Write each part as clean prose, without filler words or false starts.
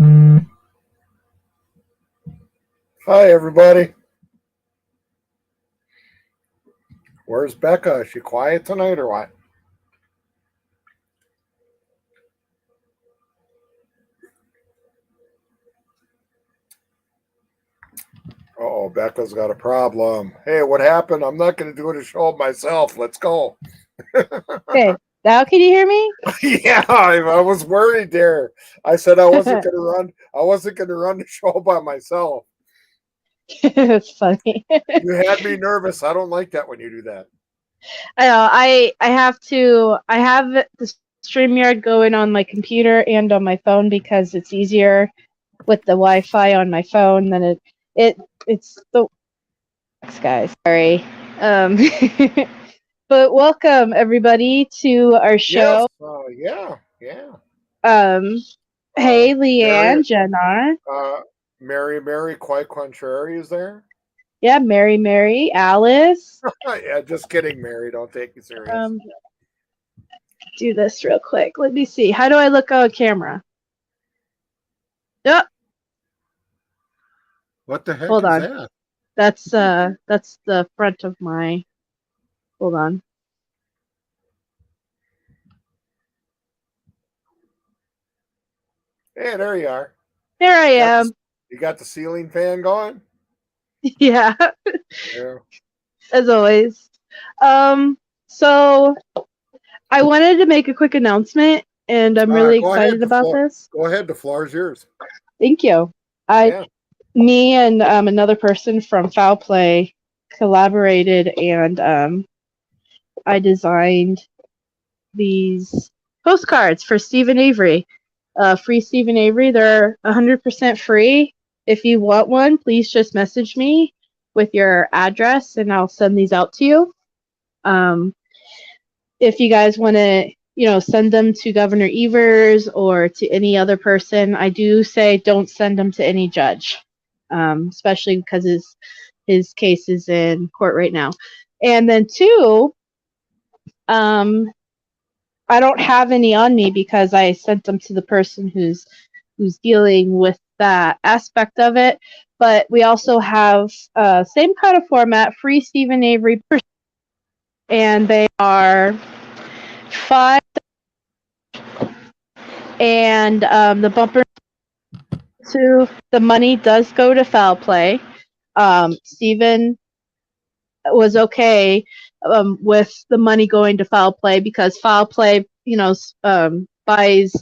Hi, everybody. Where's Becca? Is she quiet tonight or what? Oh, Becca's got a problem. Hey, what happened? I'm not going to do the show myself. Let's go. Okay, now can you hear me? Yeah, I was worried there. I said I wasn't going to run. I wasn't going to run the show by myself. It's funny. You had me nervous. I don't like that when you do that. I know. I have the StreamYard going on my computer and on my phone because it's easier with the Wi-Fi on my phone than it's the guys. Sorry. Um, but welcome everybody to our Yes. show. Yeah. Hey, Mary, Leanne, Jenna. Mary, quite contrary is there. Yeah, Mary, Alice. Yeah, just kidding, Mary. Don't take me serious. Do this real quick. Let me see. How do I look on camera? Yep. What the heck Hold is on. that? That's the front of my. Hold on. Hey, there you are. There I am. You got the ceiling fan going? Yeah. Yeah. As always. So I wanted to make a quick announcement, and I'm really excited about this. Go ahead. The floor is yours. Thank you. Me and another person from Foul Play collaborated, and I designed these postcards for Stephen Avery. Free Stephen Avery. They're 100% free. If you want one, please just message me with your address, and I'll send these out to you. If you guys want to, send them to Governor Evers or to any other person, I do say don't send them to any judge, especially because his case is in court right now. And then two, I don't have any on me because I sent them to the person who's dealing with that aspect of it. But we also have same kind of format, free Stephen Avery, and they are 5. And the bumper to the money does go to Foul Play. Stephen was okay with the money going to Foul Play because Foul Play, buys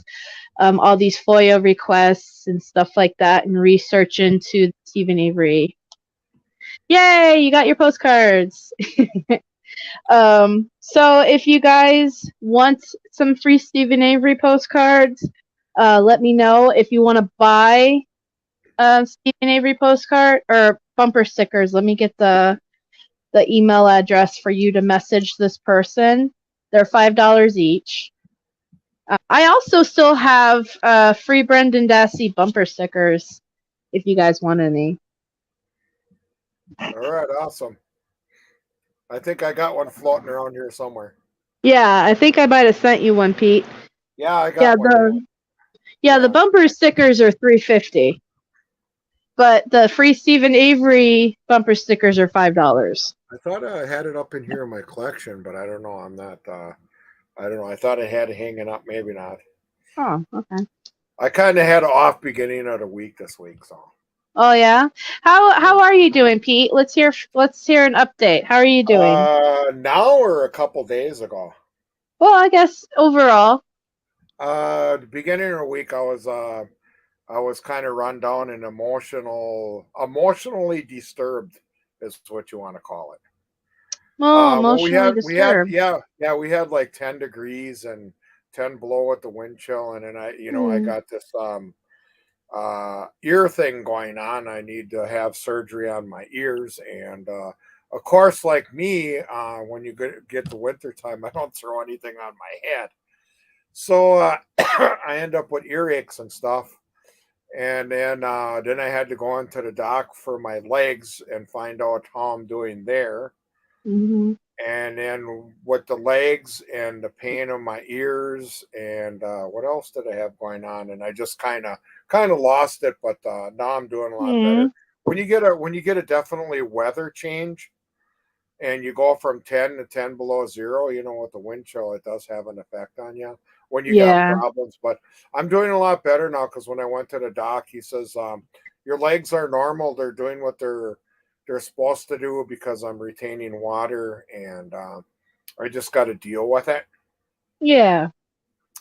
all these FOIA requests and stuff like that and research into Stephen Avery. Yay, you got your postcards. So if you guys want some free Stephen Avery postcards, let me know. If you want to buy Stephen Avery postcard or bumper stickers, let me get the email address for you to message this person. They're $5 each. I also still have free Brendan Dassey bumper stickers if you guys want any. All right, awesome. I think I got one floating around here somewhere. Yeah, I think I might have sent you one, Pete. Yeah, I got one. The bumper stickers are $3.50, but the free Stephen Avery bumper stickers are $5. I thought I had it up in here in my collection, but I don't know. I'm not. I don't know. I thought I had it hanging up. Maybe not. Oh, okay. I kind of had an off beginning of the week this week, so. Oh yeah. How are you doing, Pete? Let's hear an update. How are you doing? Now or a couple days ago? Well, I guess overall. The beginning of the week, I was kind of run down and emotionally disturbed, is what you want to call it. Oh, emotionally disturbed. We had like 10 degrees and 10 below at the wind chill, and then I got this ear thing going on. I need to have surgery on my ears, and of course, like me, when you get the winter time, I don't throw anything on my head, so I end up with earaches and stuff. And then I had to go into the doc for my legs and find out how I'm doing there. Mm-hmm. And then with the legs and the pain in my ears, and what else did I have going on? And I just kind of lost it, but now I'm doing a lot better. Mm, When you get a definitely weather change, and you go from 10 to 10 below zero, with the wind chill, it does have an effect on you when you got yeah. problems. But I'm doing a lot better now, because when I went to the doc, he says, your legs are normal. They're doing what they're supposed to do, because I'm retaining water, and I just got to deal with it. Yeah.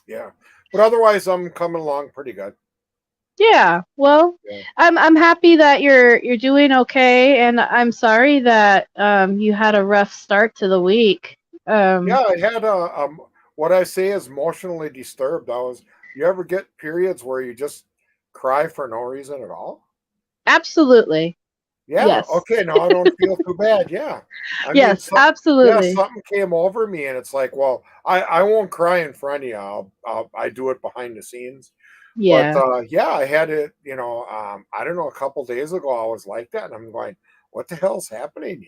Yeah. But otherwise, I'm coming along pretty good. Yeah. Well, Yeah. I'm happy that you're doing okay, and I'm sorry that you had a rough start to the week. Yeah, I had what I say is emotionally disturbed. You ever get periods where you just cry for no reason at all? Absolutely. Yeah. Yes. Okay. Now I don't feel too bad. Yeah. I mean, Yes, yeah, absolutely. something came over me, and it's like, well, I won't cry in front of you. I do it behind the scenes. But Yeah. yeah, I had it. I don't know. A couple days ago, I was like that, and I'm going, what the hell's happening?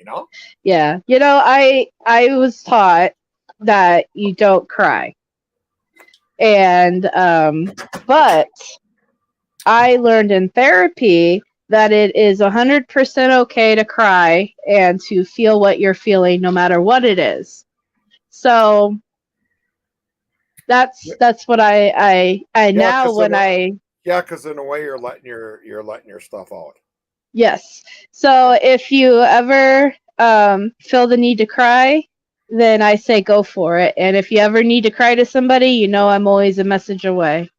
Yeah. I was taught that you don't cry. And but I learned in therapy that it is 100% okay to cry and to feel what you're feeling no matter what it is. So that's what I Yeah, now because when I in a way you're letting your stuff out. yes. So Yeah. if you ever feel the need to cry, then I say go for it. And if you ever need to cry to somebody, I'm always a message away.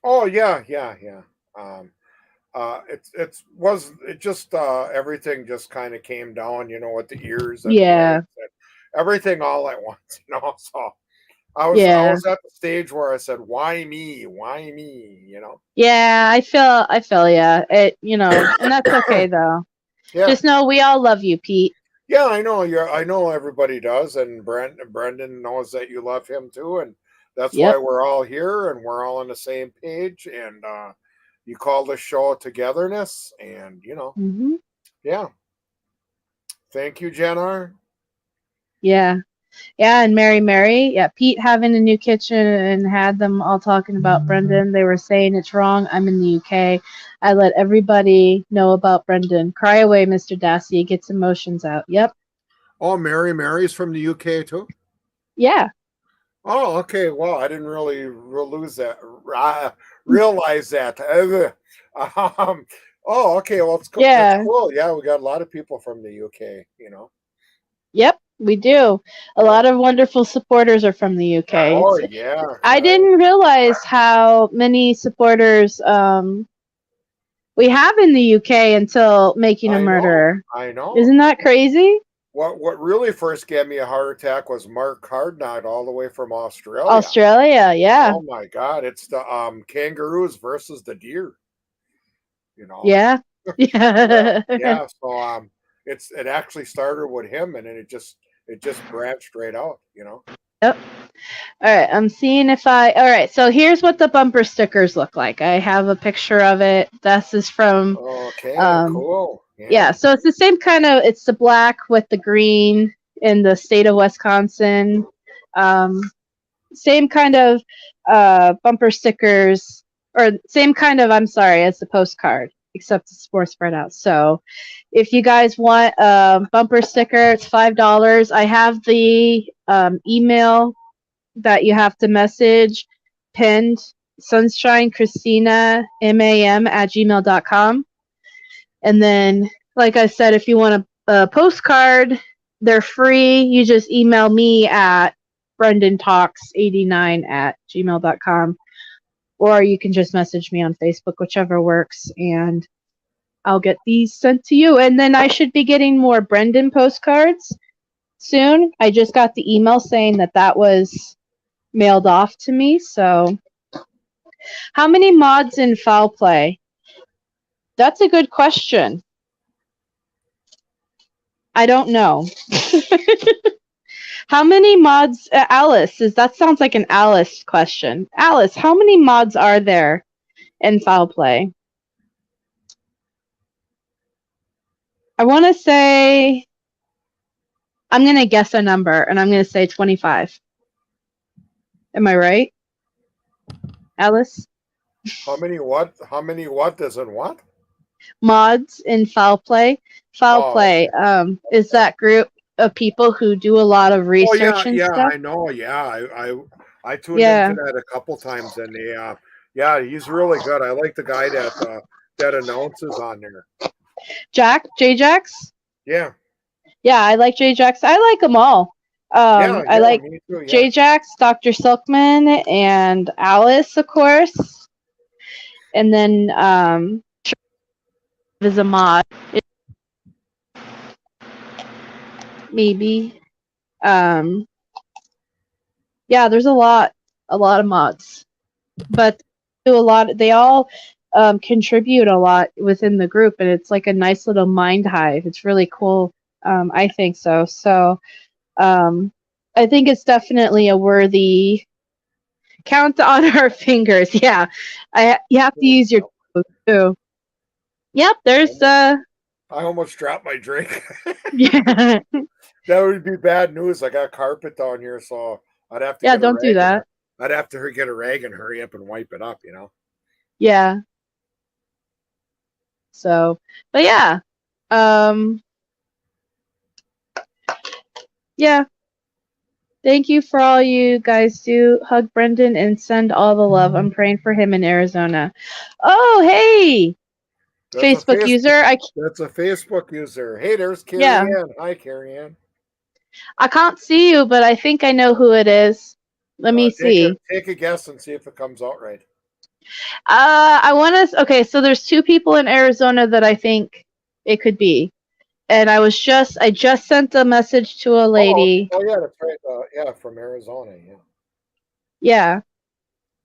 Oh yeah, yeah, yeah. Um, it just everything just kind of came down, with the ears and the legs Yeah. and everything all at once, So I Yeah. was at the stage where I said, "Why me? Why me?" Yeah, I feel yeah. And that's okay though. Yeah, Just know we all love you, Pete. yeah. I know everybody does, and Brendan knows that you love him too, and that's why Yep. we're all here and we're all on the same page. And you call the show togetherness, and Hmm. yeah. Thank you, Jenner. Yeah. Yeah, and Mary. Yeah, Pete having a new kitchen and had them all talking about Brendan. They were saying it's wrong. I'm in the UK. I let everybody know about Brendan. Cry away, Mr. Dassey. Gets emotions out. Yep. Oh, Mary's from the UK too. Yeah. Oh, okay. Well, I didn't really lose that. Realize that. Um, oh, okay. Well, it's cool. That's Yeah. cool. Yeah, we got a lot of people from the UK. Yep. We do. A Yeah. lot of wonderful supporters are from the UK. Oh, yeah. I didn't realize how many supporters we have in the UK until Making a I know. Murderer. I know. Isn't that crazy? What really first gave me a heart attack was Mark Hardknott, all the way from Australia. Australia, yeah. Oh my God! It's the kangaroos versus the deer. You know. Yeah. Yeah, Yeah. yeah. So it actually started with him, and then it just branched right out. Yep. All right. I'm seeing if I. All right. So here's what the bumper stickers look like. I have a picture of it. This is from. Okay, Um, cool. yeah. Yeah. So it's the same kind of. It's the black with the green in the state of Wisconsin. Um, Same kind of bumper stickers, or same kind of. I'm sorry, as the postcard, except it's more spread out. So if you guys want a bumper sticker, it's $5. I have the email that you have to message pinned, Sunshine Christina MAM at gmail.com. And then, like I said, if you want a postcard, they're free. You just email me at brendantalks89 at gmail.com. Or you can just message me on Facebook, whichever works, and I'll get these sent to you. And then I should be getting more Brendan postcards soon. I just got the email saying that was mailed off to me. So, how many mods in foul play? That's a good question. I don't know. How many mods, Alice? That sounds like an Alice question. Alice, how many mods are there in foul play? I want to say I'm going to guess a number, and I'm going to say 25. Am I right, Alice? How many what? How many what does in what? Mods in Foul Play. Foul Oh, Play is that group of people who do a lot of oh yeah, research and yeah, stuff. I know. Yeah, I tuned into Yeah. that a couple times, and they, yeah, he's really good. I like the guy that announces on there. J-Jax? Yeah, Yeah, I like J-Jax. I like them all. yeah, I yeah, like me too. Yeah, J-Jax, Dr. Silkman, and Alice, of course. And then is a mod, maybe. Yeah, there's a lot of mods, but do a lot. They all contribute a lot within the group, and it's like a nice little mind hive. It's really cool. I think so. So I think it's definitely a worthy count on our fingers. Yeah, you have to use your toes too. Yep, there's I almost dropped my drink. yeah. That would be bad news. I got carpet down here, so I'd have to Yeah, get a don't do rag. that. I'd have to get a rag and hurry up and wipe it up. Yeah. So, but yeah. Yeah. Thank you for all you guys do. Hug Brendan and send all the love. I'm praying for him in Arizona. Oh, hey, That's a Facebook user. That's a Facebook user. Hey, there's Carrie Yeah, Ann. Hi, Carrie Ann. I can't see you, but I think I know who it is. Let me see. Take a guess and see if it comes out right. I want to. Okay, so there's two people in Arizona that I think it could be, and I just sent a message to a lady. Oh yeah, that's right. Yeah, from Arizona. Yeah. Yeah,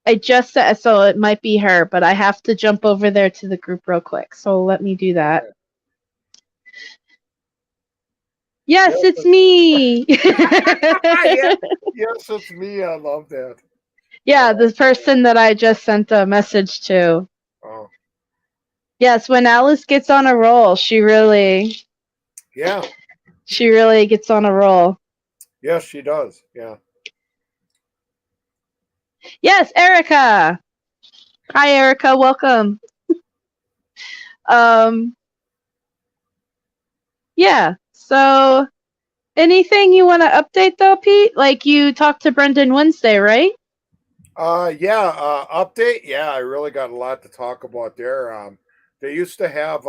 I just said so. It might be her, but I have to jump over there to the group real quick. So let me do that. Okay. Yes, it's me. Yeah, yes, it's me. I love that. Yeah, the person that I just sent a message to. Oh. Yes, when Alice gets on a roll, she really gets on a roll. Yes, she does. Yeah. Yes, Erica. Hi, Erica. Welcome. Yeah. So, anything you want to update though, Pete? Like you talked to Brendan Wednesday, right? Update. Yeah, I really got a lot to talk about there. They used to have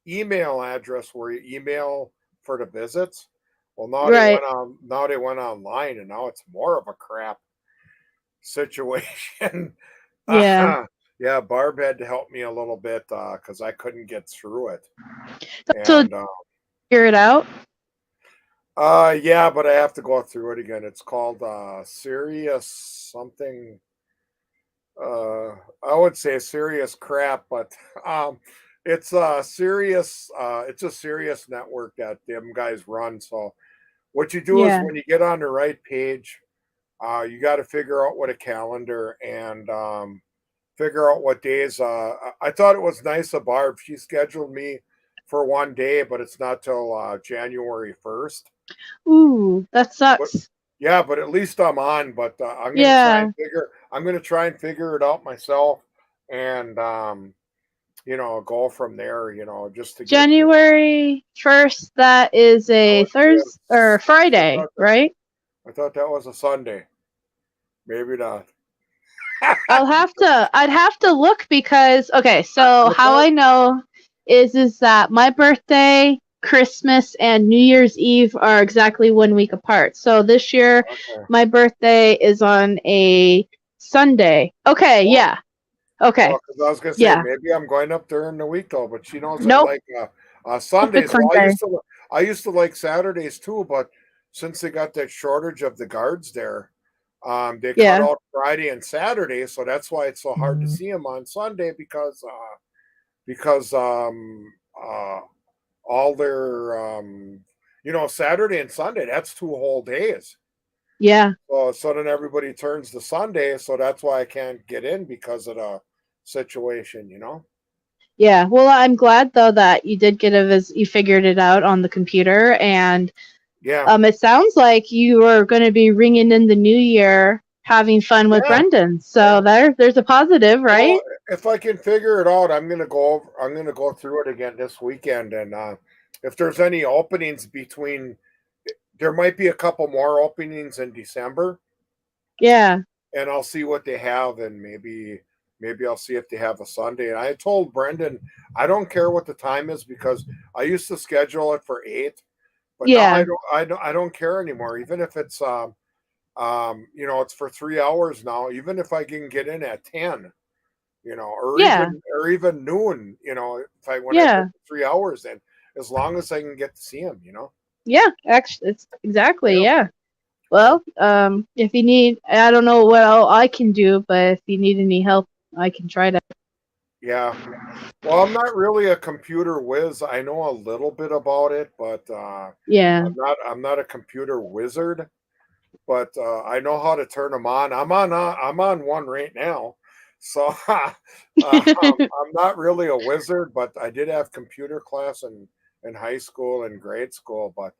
email address where you email for the visits. Well, now Right. they went online, and now it's more of a crap situation. Yeah. Yeah, Barb had to help me a little bit because I couldn't get through it. So And figure it out. yeah, but I have to go through it again. It's called Serious something. I would say serious crap, but it's a serious network that them guys run. So what you do is Yeah. when you get on the right page, you got to figure out what a calendar and figure out what days. I thought it was nice of Barb. She scheduled me for one day, but it's not till January 1st. Ooh, that But sucks. yeah, but at least I'm on. But Yeah. I'm gonna try and figure it out myself, and go from there. Just to get January 1st, that is a Thursday or Friday, right? I thought that was a Sunday. Maybe not. I'd have to look because okay, so how I know is that my birthday, Christmas, and New Year's Eve are exactly 1 week apart. So this year my birthday is on a Sunday. Okay, yeah. Okay. Well, 'cause I was gonna say maybe I'm going up during the week though, but she knows I Nope. like Sundays. Well, Sunday. I used to like Saturdays too, but since they got that shortage of the guards there, they cut out Friday and Saturday, so that's why it's so hard to see them on Sunday because all their Saturday and Sunday, that's 2 whole days. Yeah. So then everybody turns to Sunday, so that's why I can't get in because of the situation. Yeah. Well, I'm glad though that you did get you figured it out on the computer, and Yeah. It sounds like you are going to be ringing in the new year, having fun with Yeah. Brendan. So there's a positive, right? Well, if I can figure it out, I'm gonna go through it again this weekend, and if there's any openings between, there might be a couple more openings in December, Yeah. and I'll see what they have, and maybe I'll see if they have a Sunday. And I told Brendan I don't care what the time is because I used to schedule it for 8, but now Yeah. I don't care anymore. Even if it's it's for 3 hours now. Even if I can get in at 10, Yeah. or even noon, if I when I put Yeah. 3 hours in, as long as I can get to see him. Yeah. Actually, it's exactly. Yeah, Yeah. yeah, Well, if you need, I don't know what all I can do, but if you need any help, I can try to. yeah. Well, I'm not really a computer whiz. I know a little bit about it, but Yeah. I'm not a computer wizard. But I know how to turn them on. I'm on one right now, so I'm not really a wizard. But I did have computer class in high school and grade school, but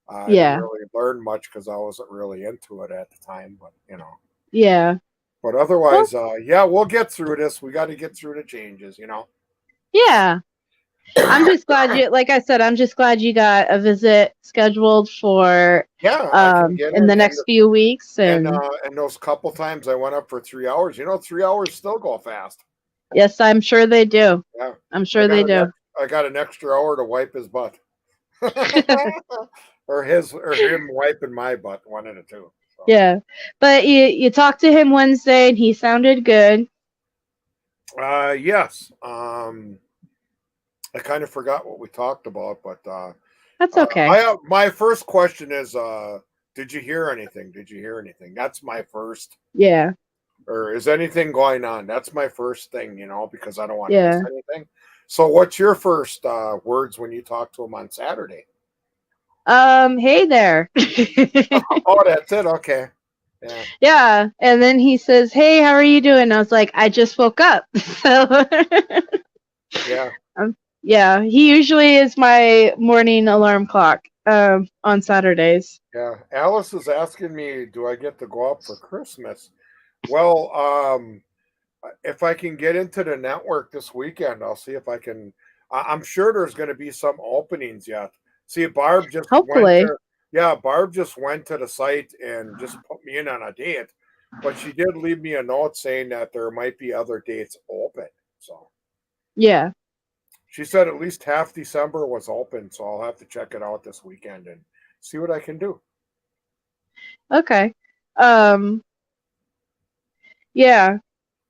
I didn't Yeah. really learn much because I wasn't really into it at the time. But. Yeah. But Well, otherwise, yeah, we'll get through this. We got to get through the changes. yeah. I'm just glad you, like I said, I'm just glad you got a visit scheduled for Yeah, I can get in in, the next few weeks, and and those couple times I went up for 3 hours. 3 hours still go fast. yes, I'm sure they do. Yeah, I'm sure they do. I got an extra hour to wipe his butt, or him wiping my butt, one of the two. So. Yeah, but you talked to him Wednesday, and he sounded good. Yes. I kind of forgot what we talked about, but That's okay. my first question is, did you hear anything? Did you hear anything? That's my first. Yeah. Or is anything going on? That's my first thing, because I don't want to miss Yeah. anything. So, what's your first words when you talk to him on Saturday? Hey there. Oh, that's it. Okay. Yeah. Yeah, and then he says, "Hey, how are you doing?" I was like, "I just woke up." So, Yeah. yeah, he usually is my morning alarm clock on Saturdays. Yeah. Alice is asking me, do I get to go up for Christmas? Well, if I can get into the network this weekend, I'll see if I can. I'm sure there's going to be some openings yet. See, Hopefully. Barb just went to the site and just put me in on a date, but she did leave me a note saying that there might be other dates open. So Yeah. she said at least half December was open, so I'll have to check it out this weekend and see what I can do. Okay. Um. Yeah.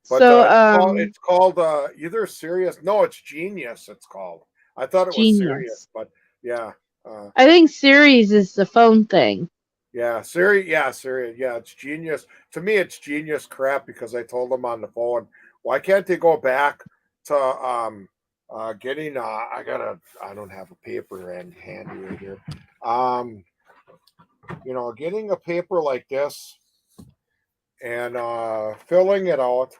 But So it's called either Serious. No, it's Genius. It's called. I thought it was Serious, Genius. but yeah, I think series is the phone thing. yeah, Serious. Yeah, Serious. Yeah, it's Genius. To me, it's Genius crap because I told them on the phone, why can't they go back to getting? I don't have a paper in handy right here. Getting a paper like this and filling it out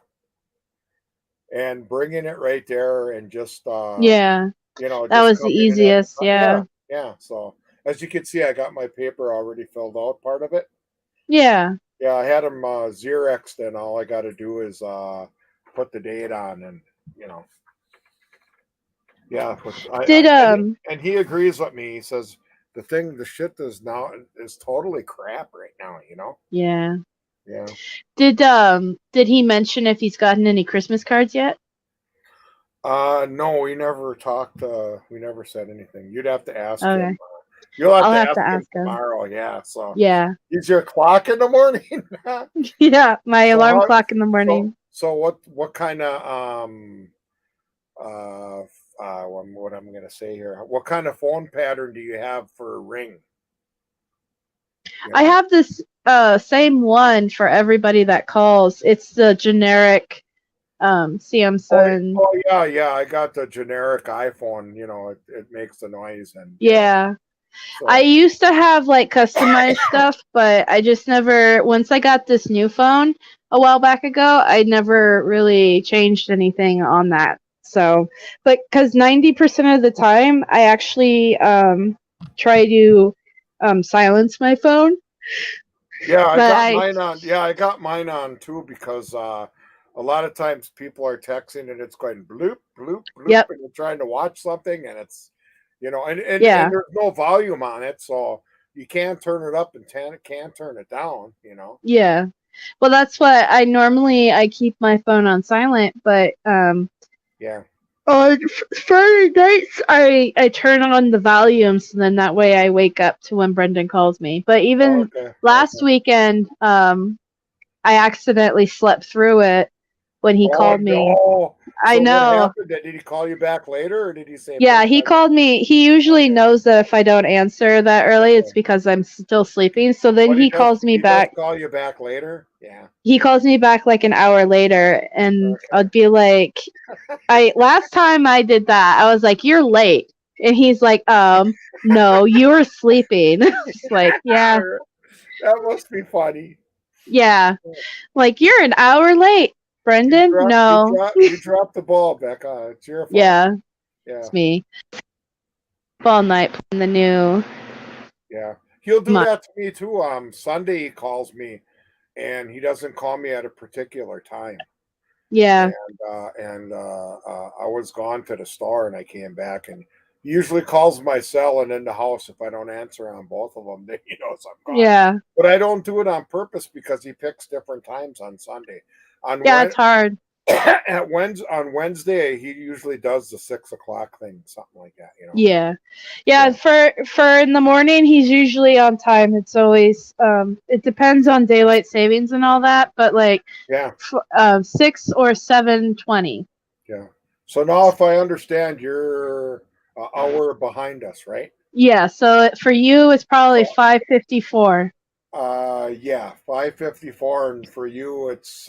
and bringing it right there and just Yeah. That just was the coming in at the easiest. top. Yeah, Yeah. yeah. So as you can see, I got my paper already filled out, part of it. Yeah. Yeah, I had them Xerexed, and all I got to do is put the date on, and you know, yeah. But Did and he agrees with me. He says the shit is totally crap right now. Yeah. Yeah. Did he mention if he's gotten any Christmas cards yet? No, we never talked. We never said anything. You'd have to ask him. Okay. You'll have I'll to have ask to him ask him. tomorrow. Yeah. So Yeah. is your clock in the morning? Yeah, my So alarm how, clock in the morning. so what kind of uh what I'm gonna say here? What kind of phone pattern do you have for Ring? I have this same one for everybody that calls. It's the generic Samsung. Yeah. I got the generic iPhone. It makes the noise and Yeah. I So used to have like customized stuff, but I just never, once I got this new phone a while back ago, I never really changed anything on that. So, but because 90% of the time I actually try to silence my phone. Yeah, I But got mine on. Yeah, I got mine on too because a lot of times people are texting and it's going bloop bloop bloop, Yep. and you're trying to watch something and it's, and Yeah. there's no volume on it, so you can't turn it up and can't turn it down. Yeah. Well, that's what I keep my phone on silent, but Yeah. on Friday nights I turn on the volume, so then that way I wake up to when Brendan calls me. But even Okay. last weekend, I accidentally slept through it when he Oh called me. no! I So what know. happened? Did he call you back later, or did he say? Yeah, he called me. He usually knows that if I don't answer that early, it's because I'm still sleeping. So then But he calls me he does back. call you back later. Yeah. He calls me back like an hour later, and Okay. I'd be like, last time I did that, I was like, "You're late," and he's like, no, you were sleeping." It's like, yeah, That must be funny. yeah, like you're an hour late, Brendan. No, You dropped the ball, Becca. It's your fault. yeah, Yeah. it's me. All night playing the new. Yeah. He'll do that to me too. Sunday he calls me, and he doesn't call me at a particular time. Yeah. And I was gone to the store, and I came back, and he usually calls my cell and in the house. If I don't answer on both of them, then he knows I'm gone. Yeah. But I don't do it on purpose because he picks different times on Sunday. It's hard. On Wednesday, he usually does the 6 o'clock thing, something like that. Yeah. For in the morning, he's usually on time. It's always it depends on daylight savings and all that, but like 6 or 7:20. Yeah. So now, if I understand, you're an hour behind us, right? Yeah. So for you, it's probably 5:54. Yeah, 5:54, and for you, it's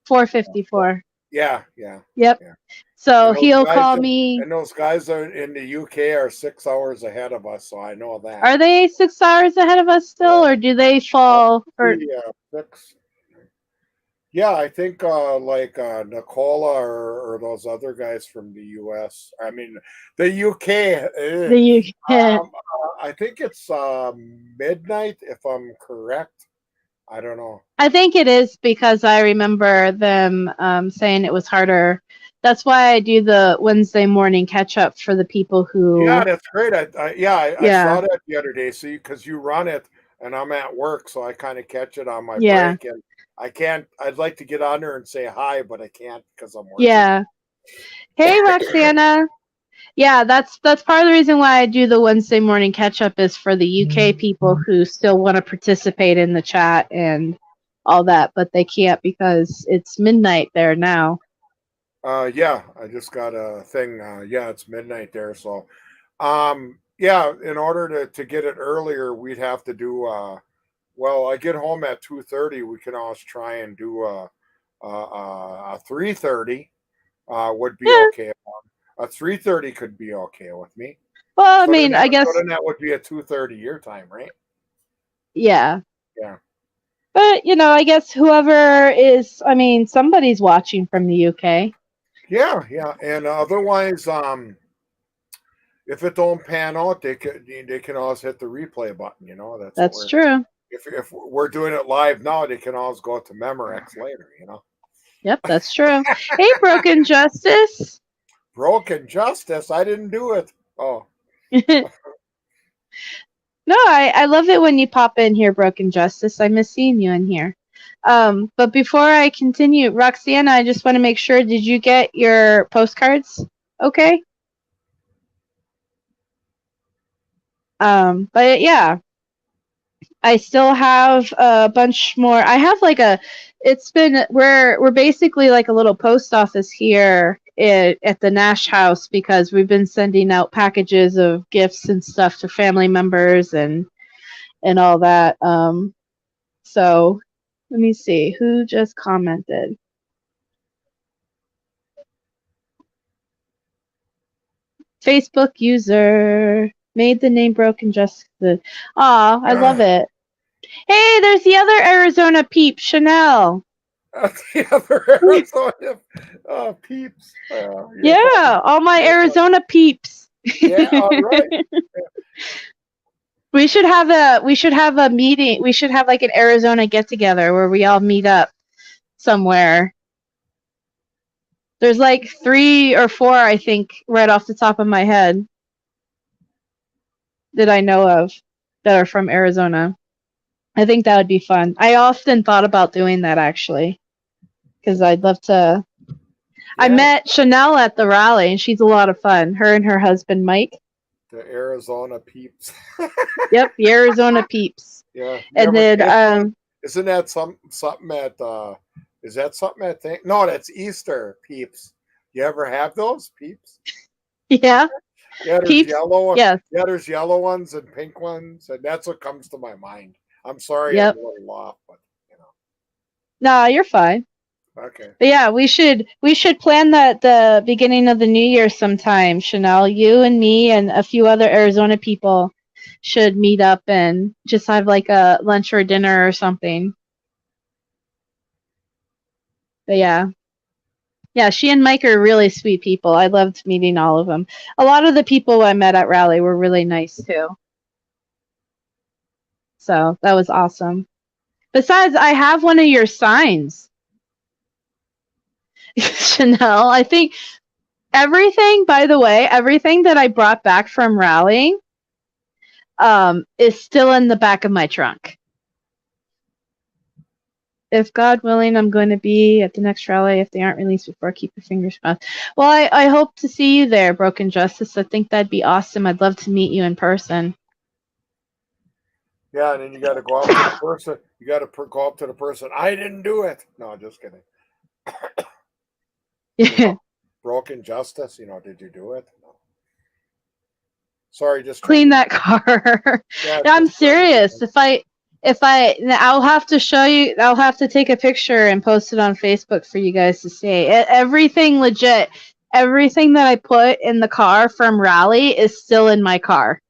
4:54. Yeah. Yep. Yeah. So he'll call me. And those guys in the UK are 6 hours ahead of us, so I know that. Are they 6 hours ahead of us still, or do they fall? Or 6. Yeah, I think like Nicola or those other guys from the US. I mean, the UK. the UK. I think it's midnight, if I'm correct. I don't know. I think it is because I remember them saying it was harder. That's why I do the Wednesday morning catch up for the people who. Yeah, that's great. I saw that the other day. See, because you run it, and I'm at work, so I kind of catch it on my break, and I can't. I'd like to get on there and say hi, but I can't because I'm working. Yeah. Hey, Roxana. Yeah, that's part of the reason why I do the Wednesday morning catch up is for the UK people who still want to participate in the chat and all that, but they can't because it's midnight there now. Yeah, I just got a thing. Yeah, it's midnight there, so yeah, in order to get it earlier, we'd have to do well, I get home at 2:30. We can always try and do a 3:30 would be okay. A 3:30 could be okay with me. Well, I mean, I guess then that would be a 2:30 your time, right? Yeah. Yeah. But I guess whoever is, I mean, somebody's watching from the UK. Yeah, and otherwise, if it don't pan out, they can always hit the replay button. That's true. If we're doing it live now, they can always go to Memorex later. Yep, that's true. Hey, Broken Justice. Broken Justice. I didn't do it. Oh. No, I love it when you pop in here, Broken Justice. I miss seeing you in here. But before I continue, Roxana, I just want to make sure, did you get your postcards? Okay. But yeah, I still have a bunch more. I have we're basically like a little post office here at the Nash house because we've been sending out packages of gifts and stuff to family members and all that. So let me see who just commented. Facebook user made the name Broken Justice. Aw, I love it. Hey, there's the other Arizona peep, Chanel. The other Arizona peeps. Yeah, all my Arizona peeps. Yeah, all right. We should have a meeting. We should have like an Arizona get together where we all meet up somewhere. There's like 3 or 4, I think, right off the top of my head that I know of that are from Arizona. I think that would be fun. I often thought about doing that actually, because I'd love to. Yeah. I met Chanel at the rally, and she's a lot of fun. Her and her husband Mike. The Arizona peeps. Yep, the Arizona peeps. Yeah. And then isn't that something at is that something at no, that's Easter peeps. You ever have those peeps? Yeah. Yeah, there's peeps? Yellow. Yes. Yeah, there's yellow ones and pink ones, and that's what comes to my mind. I'm sorry, yep. I'm a little off, but you know. No, you're fine. Okay. But yeah, we should plan that the beginning of the new year sometime. Chanel, you and me and a few other Arizona people should meet up and just have like a lunch or dinner or something. But yeah. Yeah, she and Mike are really sweet people. I loved meeting all of them. A lot of the people I met at Rally were really nice too. So that was awesome. Besides, I have one of your signs. Chanel, I think everything, by the way, everything that I brought back from Rally is still in the back of my trunk. If God willing, I'm going to be at the next rally. If they aren't released before, keep your fingers crossed. Well, I hope to see you there, Broken Justice. I think that'd be awesome. I'd love to meet you in person. Yeah, and then you got to go up to the person. You got to go up to the person. I didn't do it. No, just kidding. Yeah. Broken Justice. Did you do it? No. Sorry, just clean that car. Yeah, I'm serious. I'll have to show you. I'll have to take a picture and post it on Facebook for you guys to see. Everything legit. Everything that I put in the car from Rally is still in my car.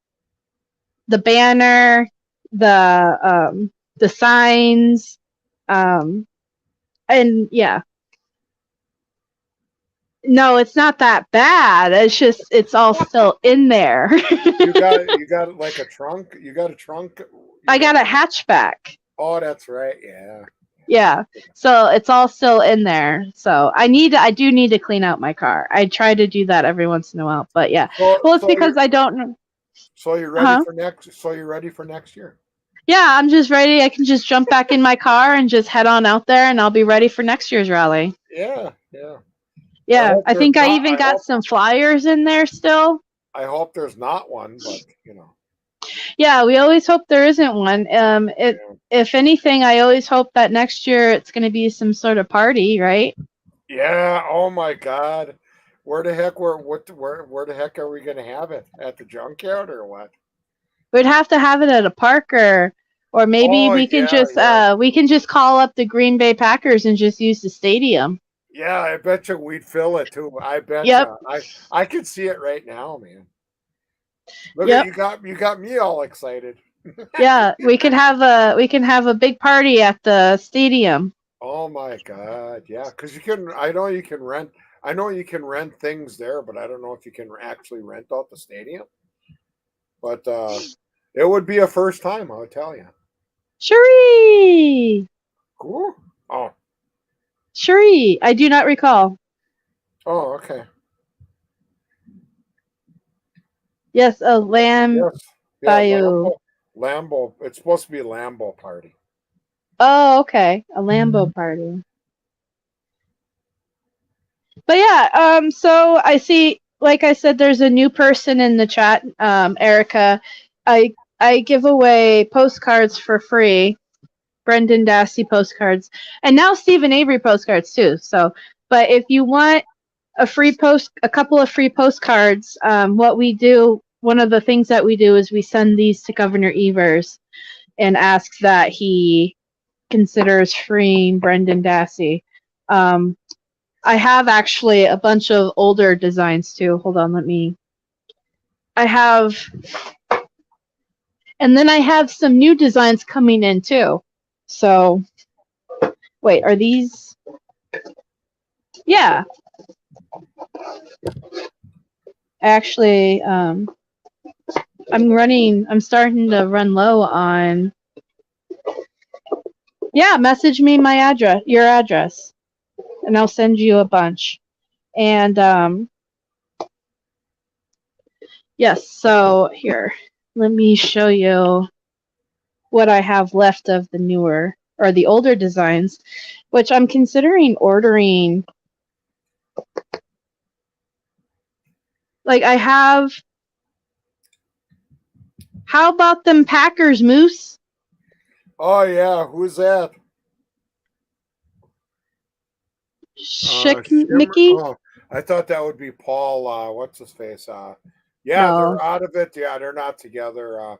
The banner, the signs, and yeah. No, it's not that bad. It's just it's all still in there. You got like a trunk. You got a trunk. I got a hatchback. Oh, that's right. Yeah. Yeah. So it's all still in there. So I do need to clean out my car. I try to do that every once in a while, but yeah. Well, it's because I don't know. So you're ready for next. So you're ready for next year. Yeah, I'm just ready. I can just jump back in my car and just head on out there, and I'll be ready for next year's rally. Yeah. Yeah. Yeah, I think I even got some flyers in there still. I hope there's not one, but Yeah, we always hope there isn't one. If anything, I always hope that next year it's going to be some sort of party, right? Yeah. Oh my God, where the heck where the heck are we going to have it? At the junkyard or what? We'd have to have it at a park or maybe we can just call up the Green Bay Packers and just use the stadium. Yeah, I bet you we'd fill it too. I bet you. I could see it right now, man. Look at you got me all excited. Yeah, we can have a big party at the stadium. Oh my God, yeah, because I know you can rent things there, but I don't know if you can actually rent out the stadium. But it would be a first time, I'll tell you. Cherie. Cool. Oh. Cherie, I do not recall. Oh, okay. Yes, a Lamb Bayou. Lambo. It's supposed to be a Lambo party. Oh, okay. A Lambo party. But yeah, so I see, like I said, there's a new person in the chat, Erica. I give away postcards for free. Brendan Dassey postcards, and now Stephen Avery postcards too. So, but if you want a couple of free postcards, one of the things that we do is we send these to Governor Evers and ask that he considers freeing Brendan Dassey. I have actually a bunch of older designs too. Hold on, and then I have some new designs coming in too. So, wait, are these? Yeah. I'm starting to run low on. Yeah, message me your address, and I'll send you a bunch. And yes, so here, let me show you what I have left of the newer or the older designs, which I'm considering ordering. Like I have. How about them Packers, Moose? Oh yeah, who's that? Schick Shimmer. Mickey? Oh, I thought that would be Paul. What's his face? Yeah, No. they're out of it. Yeah, they're not together.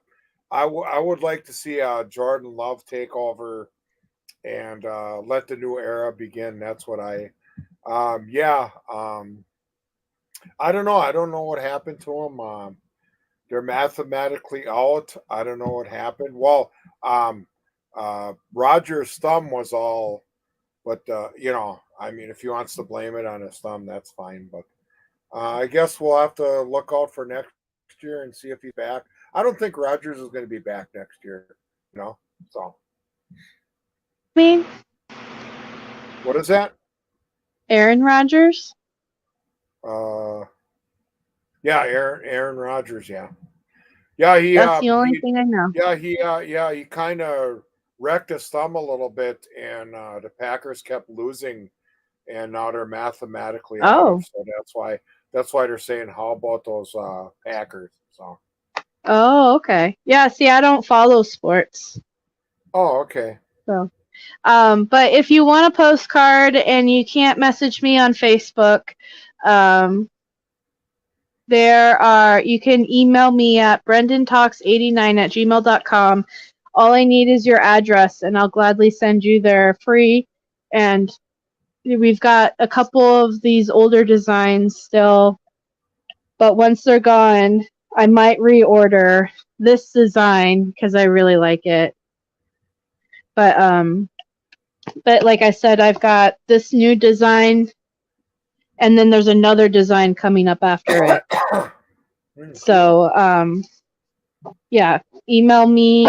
I would like to see Jordan Love take over and let the new era begin. That's what yeah. I don't know. I don't know what happened to them. They're mathematically out. I don't know what happened. Well, Roger's thumb was all, but I mean, if he wants to blame it on his thumb, that's fine. But I guess we'll have to look out for next year and see if he's back. I don't think Rogers is going to be back next year. So I mean, what is that? Aaron Rodgers? Uh, yeah, Aaron Rodgers. Yeah, yeah. That's the only thing I know. He kind of wrecked his thumb a little bit, and the Packers kept losing, and now they're mathematically out. So that's why they're saying, how about those Packers? So. Oh, okay. Yeah, see, I don't follow sports. Oh, okay. So, but if you want a postcard and you can't message me on Facebook, you can email me at brendantalks89@gmail.com. All I need is your address, and I'll gladly send you there free. And we've got a couple of these older designs still, but once they're gone, I might reorder this design because I really like it. But like I said, I've got this new design, and then there's another design coming up after it. So yeah, email me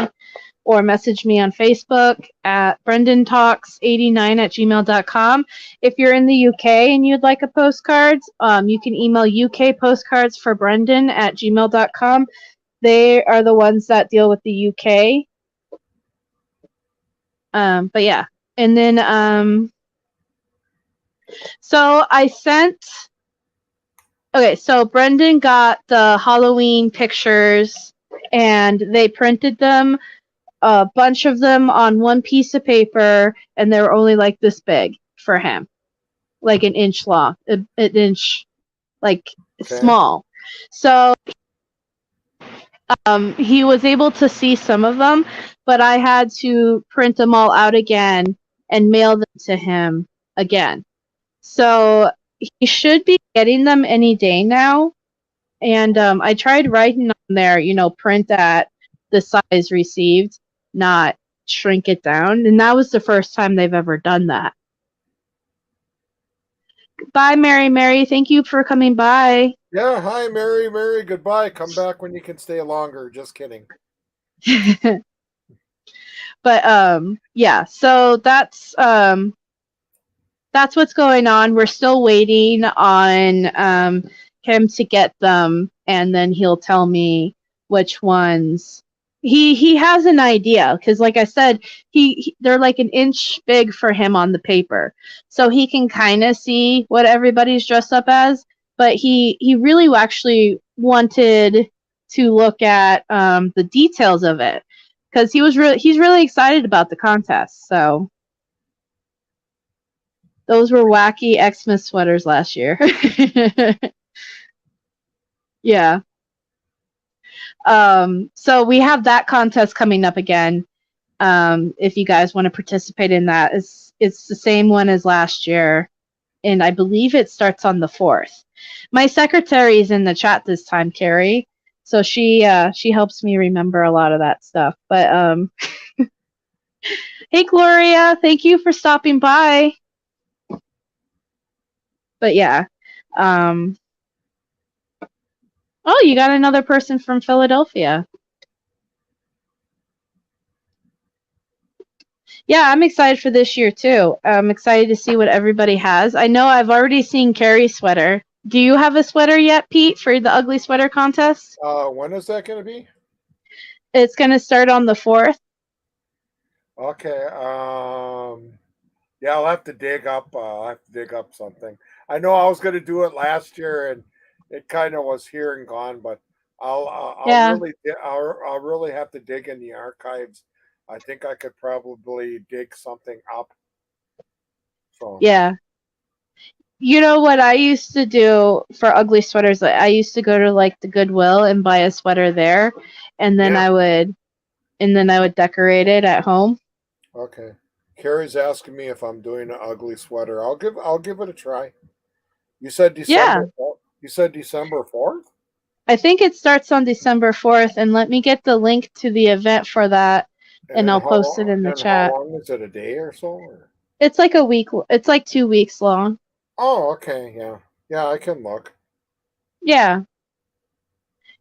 or message me on Facebook at brendantalks89@gmail.com. If you're in the UK and you'd like a postcard, you can email UK postcards for Brendan at gmail.com. They are the ones that deal with the UK. But yeah, and then so I sent. Okay, so Brendan got the Halloween pictures, and they printed them, a bunch of them on one piece of paper, and they were only like this big for him, like an inch long, an inch, like okay. Small. So he was able to see some of them, but I had to print them all out again and mail them to him again. So he should be getting them any day now. And I tried writing on there, print at the size received, not shrink it down. And that was the first time they've ever done that. Bye, Mary. Thank you for coming by. Yeah, hi, Mary. Goodbye. Come back when you can stay longer. Just kidding. But yeah, so that's what's going on. We're still waiting on him to get them, and then he'll tell me which ones. He has an idea because, like I said, they're like an inch big for him on the paper, so he can kind of see what everybody's dressed up as. But he really actually wanted to look at the details of it because he's really excited about the contest. So those were wacky Xmas sweaters last year. Yeah. So we have that contest coming up again. If you guys want to participate in that, it's the same one as last year, and I believe it starts on the 4th. My secretary is in the chat this time, Carrie, so she helps me remember a lot of that stuff. But hey, Gloria, thank you for stopping by. But yeah, Oh, you got another person from Philadelphia. Yeah, I'm excited for this year too. I'm excited to see what everybody has. I know I've already seen Carrie's sweater. Do you have a sweater yet, Pete, for the ugly sweater contest? When is that going to be? It's going to start on the 4th. Okay. Yeah, I'll have to dig up. I'll have to dig up something. I know I was going to do it last year, and it kind of was here and gone. But Yeah. I'll really have to dig in the archives. I think I could probably dig something up. So Yeah. You know what I used to do for ugly sweaters? I used to go to like the Goodwill and buy a sweater there, and then yeah. I would decorate it at home. Okay. Carrie's asking me if I'm doing an ugly sweater. I'll give it a try. You said Yeah. December. You said December 4th. I think it starts on December 4th, and let me get the link to the event for that, and And I'll how post it long? in the And how chat. long is it? A day or so? Or? It's like a week. It's like 2 weeks long. Oh, okay. Yeah. Yeah, I can look. Yeah.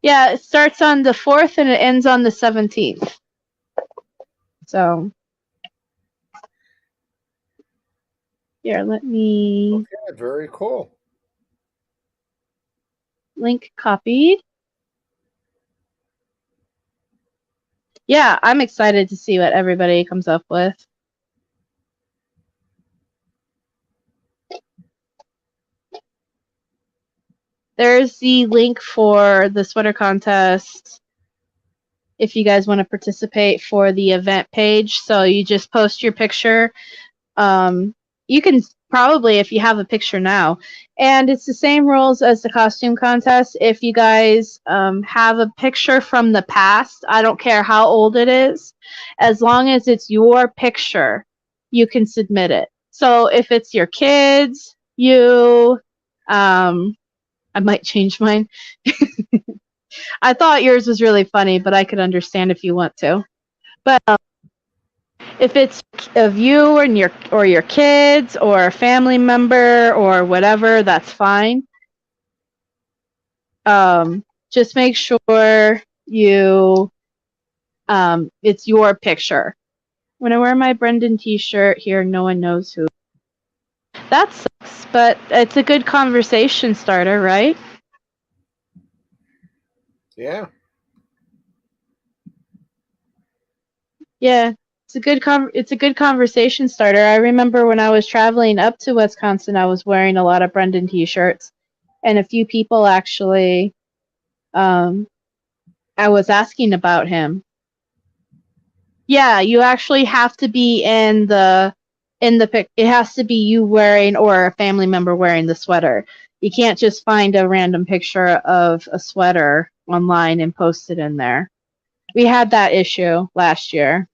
Yeah, it starts on the 4th and it ends on the 17th. So, here, let me Okay, very cool. link copied. Yeah, I'm excited to see what everybody comes up with. There's the link for the sweater contest if you guys want to participate for the event page. So you just post your picture. You can probably, if you have a picture now, and it's the same rules as the costume contest. If you guys have a picture from the past, I don't care how old it is, as long as it's your picture, you can submit it. So if it's your kids, I might change mine. I thought yours was really funny, but I could understand if you want to. But if it's of you and your kids or a family member or whatever, that's fine. Just make sure you it's your picture. When I wear my Brendan t-shirt here, no one knows who. That sucks, but it's a good conversation starter, right? Yeah. Yeah. It's a good conversation starter. I remember when I was traveling up to Wisconsin, I was wearing a lot of Brendan t-shirts, and a few people actually I was asking about him. Yeah, you actually have to be in the pic. It has to be you wearing or a family member wearing the sweater. You can't just find a random picture of a sweater online and post it in there. We had that issue last year.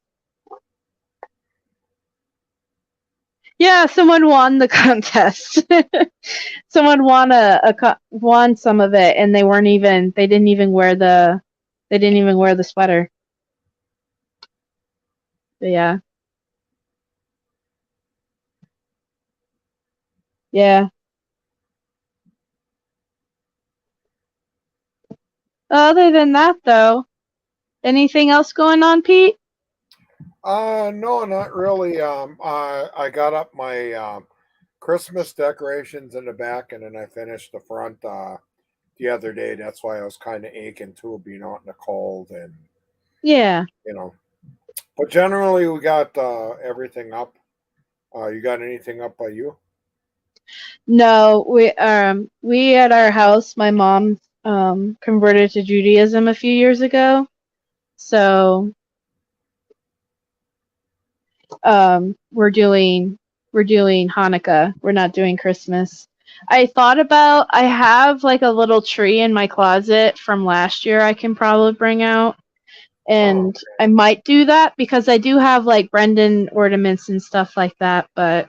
Yeah, someone won the contest. Someone won some of it, and they didn't even wear the sweater. But yeah. Yeah. Other than that, though, anything else going on, Pete? No, not really. I got up my Christmas decorations in the back, and then I finished the front the other day. That's why I was kind of aching too, being out in the cold, and Yeah. you know. But generally, we got everything up. You got anything up by you? No, we at our house, my mom converted to Judaism a few years ago. So we're doing Hanukkah. We're not doing Christmas. I have like a little tree in my closet from last year I can probably bring out. Oh, And I might do that because I do have like Brendan ornaments and stuff like that, but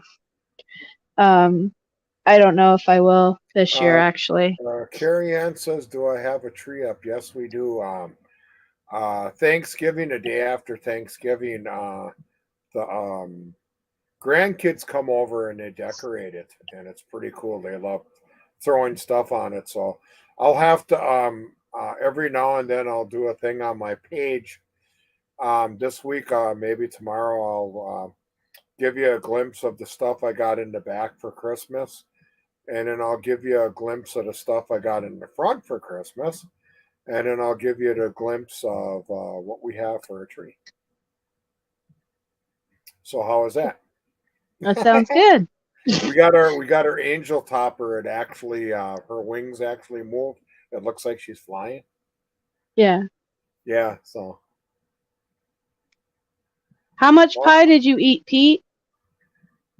I don't know if I will this year actually. Carrie Ann says, "Do I have a tree up?" Yes, we do. Thanksgiving, the day after Thanksgiving, the grandkids come over and they decorate it, and it's pretty cool. They love throwing stuff on it. So I'll have to every now and then I'll do a thing on my page. This week, maybe tomorrow, I'll give you a glimpse of the stuff I got in the back for Christmas, and then I'll give you a glimpse of the stuff I got in the front for Christmas, and then I'll give you the glimpse of what we have for a tree. So how is that? That sounds good. We got our angel topper. It actually her wings actually move. It looks like she's flying. Yeah. Yeah. So How much pie did you eat, Pete?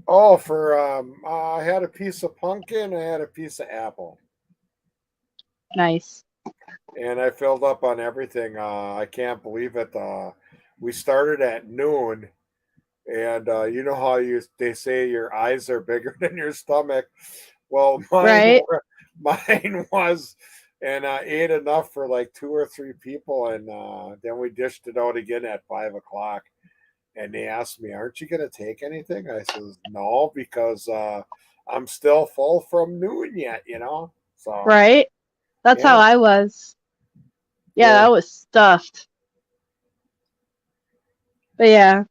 oh, for I had a piece of pumpkin. I had a piece of apple, Nice. and I filled up on everything. I can't believe it. We started at noon, and you know how they say your eyes are bigger than your stomach. Well, Right. mine was, and I ate enough for like 2 or 3 people, and then we dished it out again at 5 o'clock. And they asked me, "Aren't you going to take anything?" I says, "No, because I'm still full from noon yet, you know." So Right. That's how yeah, I was. Yeah, yeah, that was stuffed. But yeah.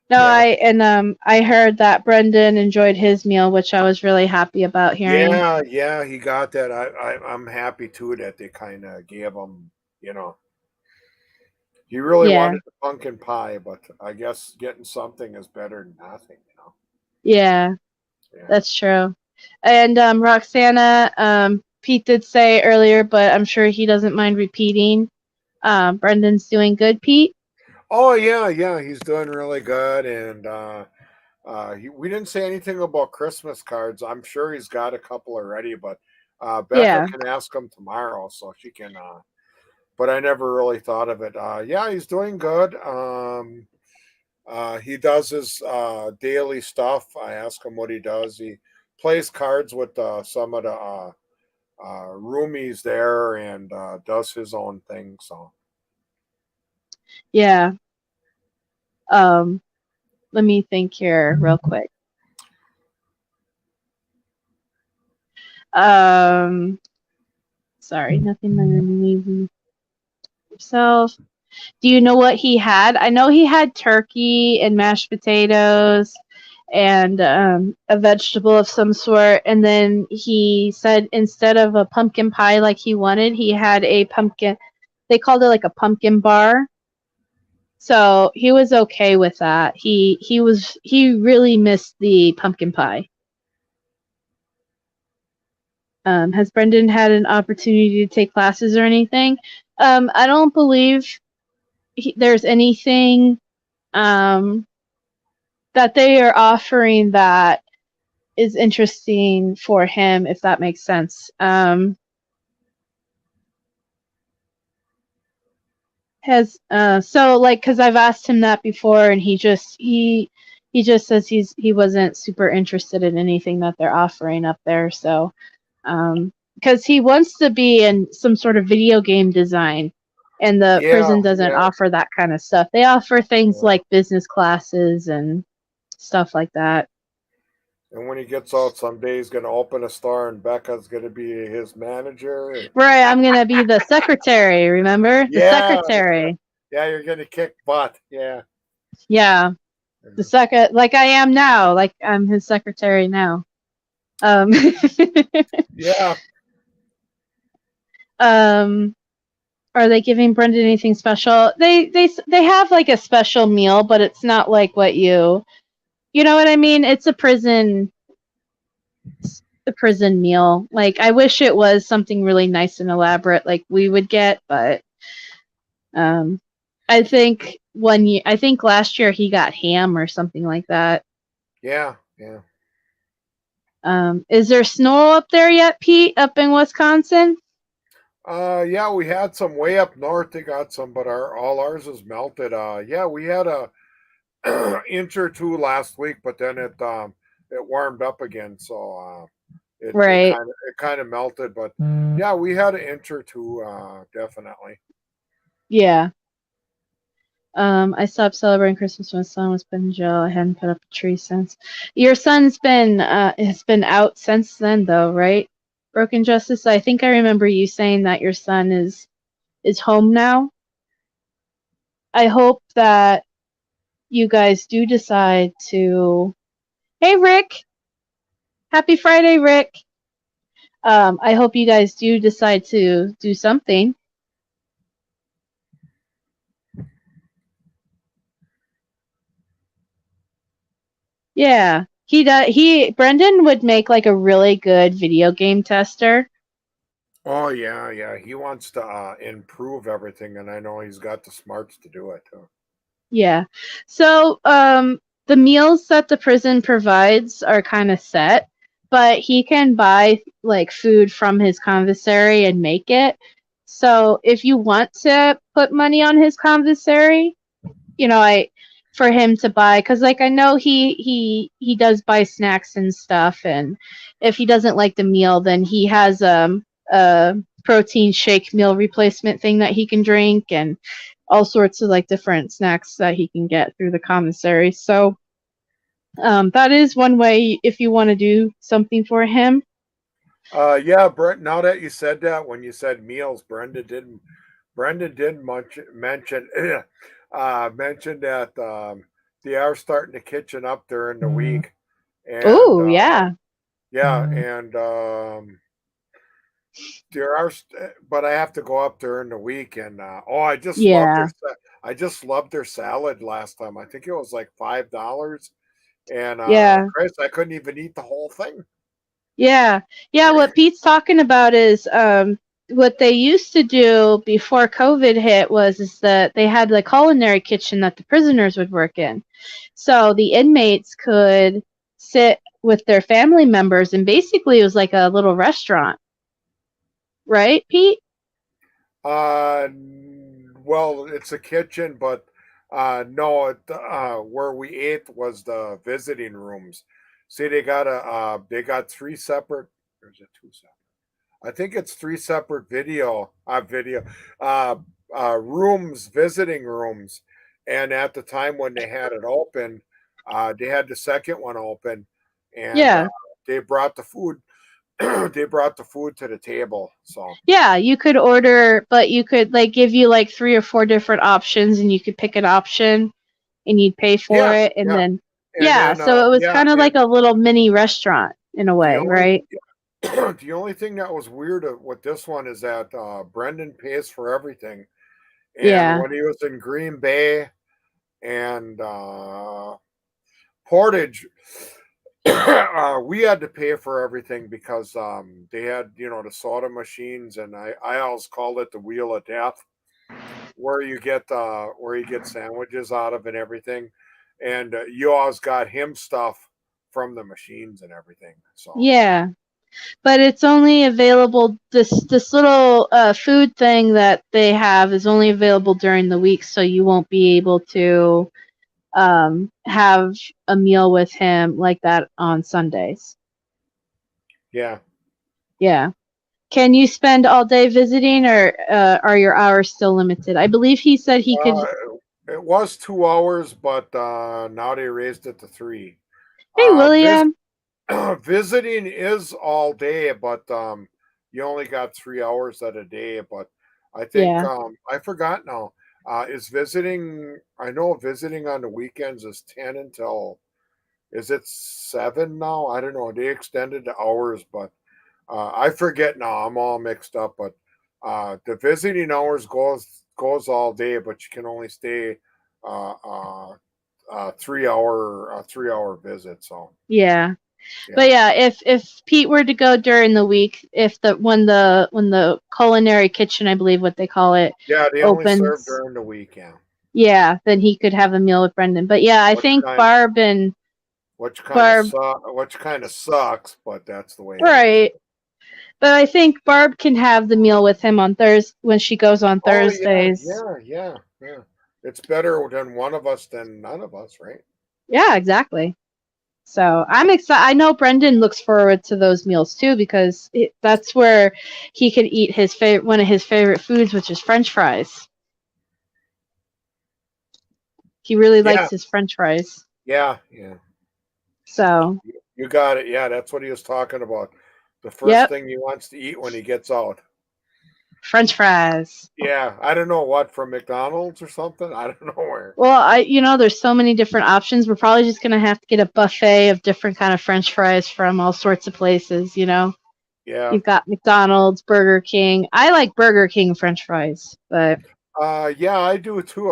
No, yeah, I heard that Brendan enjoyed his meal, which I was really happy about hearing. yeah, yeah. He got that. I'm happy too that they kind of gave him, you know. He really Yeah. wanted the pumpkin pie, but I guess getting something is better than nothing, you know. Yeah, Yeah. that's true. And Roxana, Pete did say earlier, but I'm sure he doesn't mind repeating. Brendan's doing good, Pete. Oh yeah, yeah. He's doing really good, and we didn't say anything about Christmas cards. I'm sure he's got a couple already, but Becca Yeah. can ask him tomorrow, so she can. But I never really thought of it. Yeah, he's doing good. He does his daily stuff. I ask him what he does. He plays cards with some of the roomies there and does his own thing. So Yeah. Um, Let me think here real quick. Um, Sorry, nothing leaving yourself. Do you know what he had? I know he had turkey and mashed potatoes and a vegetable of some sort. And then he said instead of a pumpkin pie like he wanted, he had a pumpkin. They called it like a pumpkin bar. So he was okay with that. He really missed the pumpkin pie. Has Brendan had an opportunity to take classes or anything? I don't believe there's anything um, that they are offering that is interesting for him, if that makes sense. Because I've asked him that before, and he just says he wasn't super interested in anything that they're offering up there. So, because he wants to be in some sort of video game design, and the yeah, prison doesn't yeah. offer that kind of stuff. They offer things Yeah. like business classes and stuff like that. And when he gets out someday, he's going to open a store, and Becca's going to be his manager. Right, I'm gonna be the secretary, remember? The Yeah, secretary. yeah, you're going to kick butt. Yeah. Yeah. The second like I am now, like I'm his secretary now. Um Yeah. um are they giving Brendan anything special? They have like a special meal, but it's not like what you know what I mean? It's the prison meal. Like I wish it was something really nice and elaborate like we would get, but um I think last year he got ham or something like that. Yeah. Yeah. Is there snow up there yet, Pete, up in Wisconsin? Yeah, we had some way up north. They got some, but all ours is melted. Yeah, we had a inch or two last week, but then it warmed up again, so it Right. kind of melted. But yeah, we had an inch or two, definitely. Yeah. I stopped celebrating Christmas when my son was put in jail. I hadn't put up a tree since. Your son's been has been out since then though, right? Broken Justice. I think I remember you saying that your son is is home now. I hope that you guys do decide to. Hey, Rick! Happy Friday, Rick! I hope you guys do decide to do something. Yeah, he does. Brendan would make like a really good video game tester. Oh yeah. He wants to improve everything, and I know he's got the smarts to do it too. Yeah. So, the meals that the prison provides are kind of set, but he can buy like food from his commissary and make it. So, if you want to put money on his commissary, for him to buy, because like I know he does buy snacks and stuff, and if he doesn't like the meal, then he has a protein shake meal replacement thing that he can drink, and all sorts of like different snacks that he can get through the commissary. So that is one way if you want to do something for him. Yeah, Brent. Now that you said that, when you said meals, Brendan did mention mentioned that they are starting the kitchen up during the week, and Oh yeah, yeah, and there are, but I have to go up during the week, and yeah, I just loved their salad last time. I think it was like $5, and yeah. Christ, I couldn't even eat the whole thing. Yeah. Yeah, what Pete's talking about is what they used to do before COVID hit is that they had the culinary kitchen that the prisoners would work in. So the inmates could sit with their family members, and basically it was like a little restaurant. Right, Pete? Uh, well, it's a kitchen, but no, where we ate was the visiting rooms. See, they got three separate. Or is it two separate? I think it's three separate uh, rooms, visiting rooms. And at the time when they had it open, they had the second one open, and Yeah. they brought the food. They brought the food to the table. So Yeah, you could order, but you could like give you like 3 or 4 different options, and you could pick an option and you'd pay for yeah, it, and yeah, then and yeah, then so it was yeah, kind of like and a little mini restaurant in a the way, only right? the only thing that was weird with this one is that Brendan pays for everything, and Yeah. when he was in Green Bay and Portage, we had to pay for everything because they had the soda machines, and I always called it the wheel of death, where you get sandwiches out of and everything, and you always got him stuff from the machines and everything. So Yeah. But it's only available this little food thing that they have is only available during the week, so you won't be able to have a meal with him like that on Sundays. yeah. Yeah. Can you spend all day visiting, or are your hours still limited? I believe he said he could. Uh, it was 2 hours, but now they raised it to three. Hey, Uh, vis- William. Visiting is all day, but you only got 3 hours at a day. But I think Yeah. I forgot now. Is visiting? I know visiting on the weekends is 10 until. Is it 7 now? I don't know. They extended the hours, but I forget now. I'm all mixed up. But the visiting hours goes all day, but you can only stay uh, uh, 3 hour visit. So Yeah. But yeah, yeah, if Pete were to go during the week, if the when the culinary kitchen, I believe what they call it, yeah. They only serve opens, during the weekend, yeah, then he could have a meal with Brendan. But yeah, I which think kind Barb, which kind of sucks, but that's the way it is. right. But I think Barb can have the meal with him on Thursday when she goes on Oh yeah, Thursdays. yeah. It's better than one of us than none of us, right? Yeah, exactly. So I'm excited. I know Brendan looks forward to those meals too, because that's where he could eat his favorite one of his favorite foods, which is French fries. He really Yeah, likes his French fries. yeah. So, You got it. Yeah, that's what he was talking about. The first yep. thing he wants to eat when he gets out. French fries. Yeah, I don't know what, from McDonald's or something. I don't know where. Well, there's so many different options. We're probably just gonna have to get a buffet of different kind of French fries from all sorts of places. Yeah. You've got McDonald's, Burger King. I like Burger King French fries, but Yeah, I do too.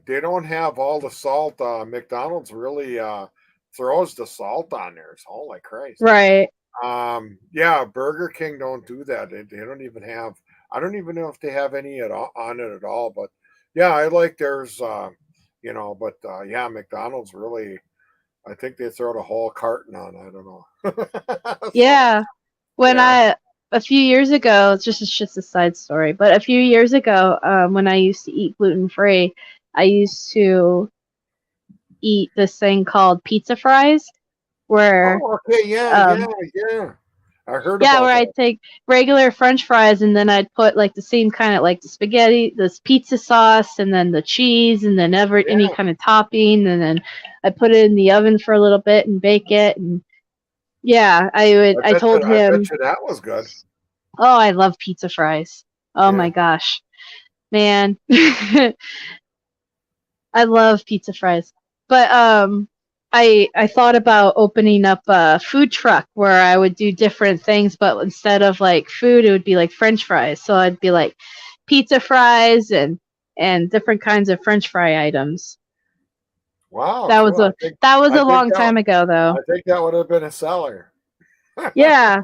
They don't have all the salt. McDonald's really throws the salt on theirs. Holy Christ. right. Yeah, Burger King don't do that. They don't even have. I don't even know if they have any at all on it at all. But yeah, I like theirs. But yeah, McDonald's really. I think they throw the whole carton on. I don't know. So Yeah. When yeah. a few years ago, it's just a side story, but a few years ago, when I used to eat gluten free, I used to eat this thing called pizza fries, where Oh, okay. Yeah, yeah, um, yeah. I heard yeah, about where that. I'd take regular French fries and then I'd put like the same kind of like the spaghetti, this pizza sauce, and then the cheese, and then any Yeah, kind of topping, and then I put it in the oven for a little bit and bake it, and yeah, I told I bet him, you that was good. oh, I love pizza fries. Oh my Yeah. gosh, man. I love pizza fries. But I thought about opening up a food truck where I would do different things, but instead of like food, it would be like French fries. So I'd be like pizza fries and different kinds of French fry items. Wow, That was cool. a that was I a think long that time ago though. I think that would have been a seller. Yeah.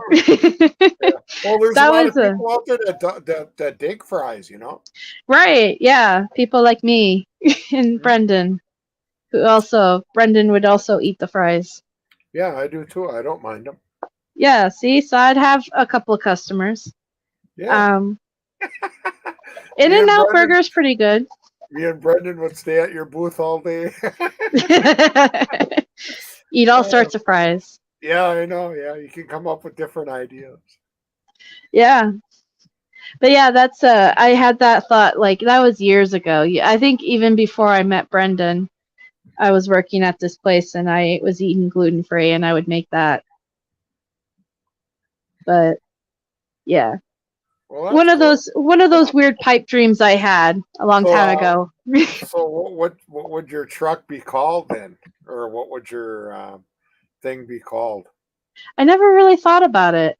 Yeah. Well, there's a That lot was of a people out there that dig fries, you know? right, yeah. People like me and Mhm. Brendan would also eat the fries. Yeah, I do too. I don't mind them. Yeah, see, so I'd have a couple of customers. Yeah. Um, Me and In-N-Out Brendan, Burger is pretty good. me and Brendan would stay at your booth all day. Eat all Uh, sorts of fries. yeah, I know. Yeah, you can come up with different ideas. Yeah, but yeah, that's I had that thought like that was years ago. Yeah, I think even before I met Brendan, I was working at this place and I was eating gluten free, and I would make that. But yeah, Well, that's cool. one of those weird pipe dreams I had a long So, time ago. so what would your truck be called then, or what would your thing be called? I never really thought about it.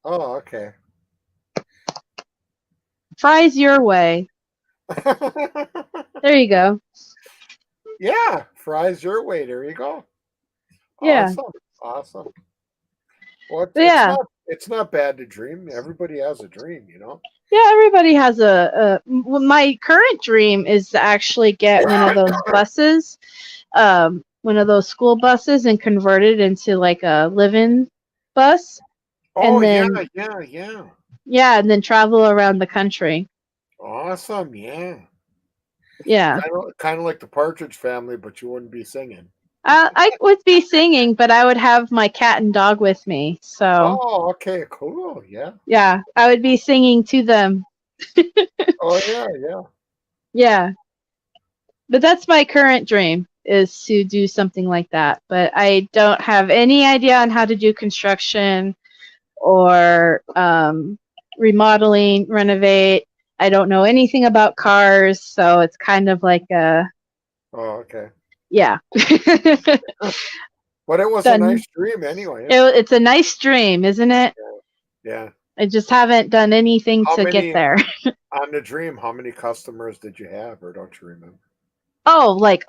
Oh, okay. Fries your way. There you go. Yeah, fries your way. There you go. Yeah, Awesome, awesome. Well, but yeah. it's not bad to dream. Everybody has a dream, you know. Yeah, everybody has well, my current dream is to actually get one of those buses, one of those school buses, and convert it into like a live-in bus, Oh and yeah, then yeah, yeah. yeah, and then travel around the country. Awesome, yeah. Yeah, Kind of like the Partridge Family, but you wouldn't be singing. I would be singing, but I would have my cat and dog with me. So Oh, okay, cool. Yeah. yeah, I would be singing to them. Oh yeah, yeah. Yeah, but that's my current dream is to do something like that. But I don't have any idea on how to do construction or remodeling, renovate. I don't know anything about cars, so it's kind of like a Oh, okay. yeah. But it was a Done. nice dream, anyways. It's a nice dream, isn't it? Yeah. I just haven't done anything How to get many there. on the dream? How many customers did you have, or don't you remember? Oh, like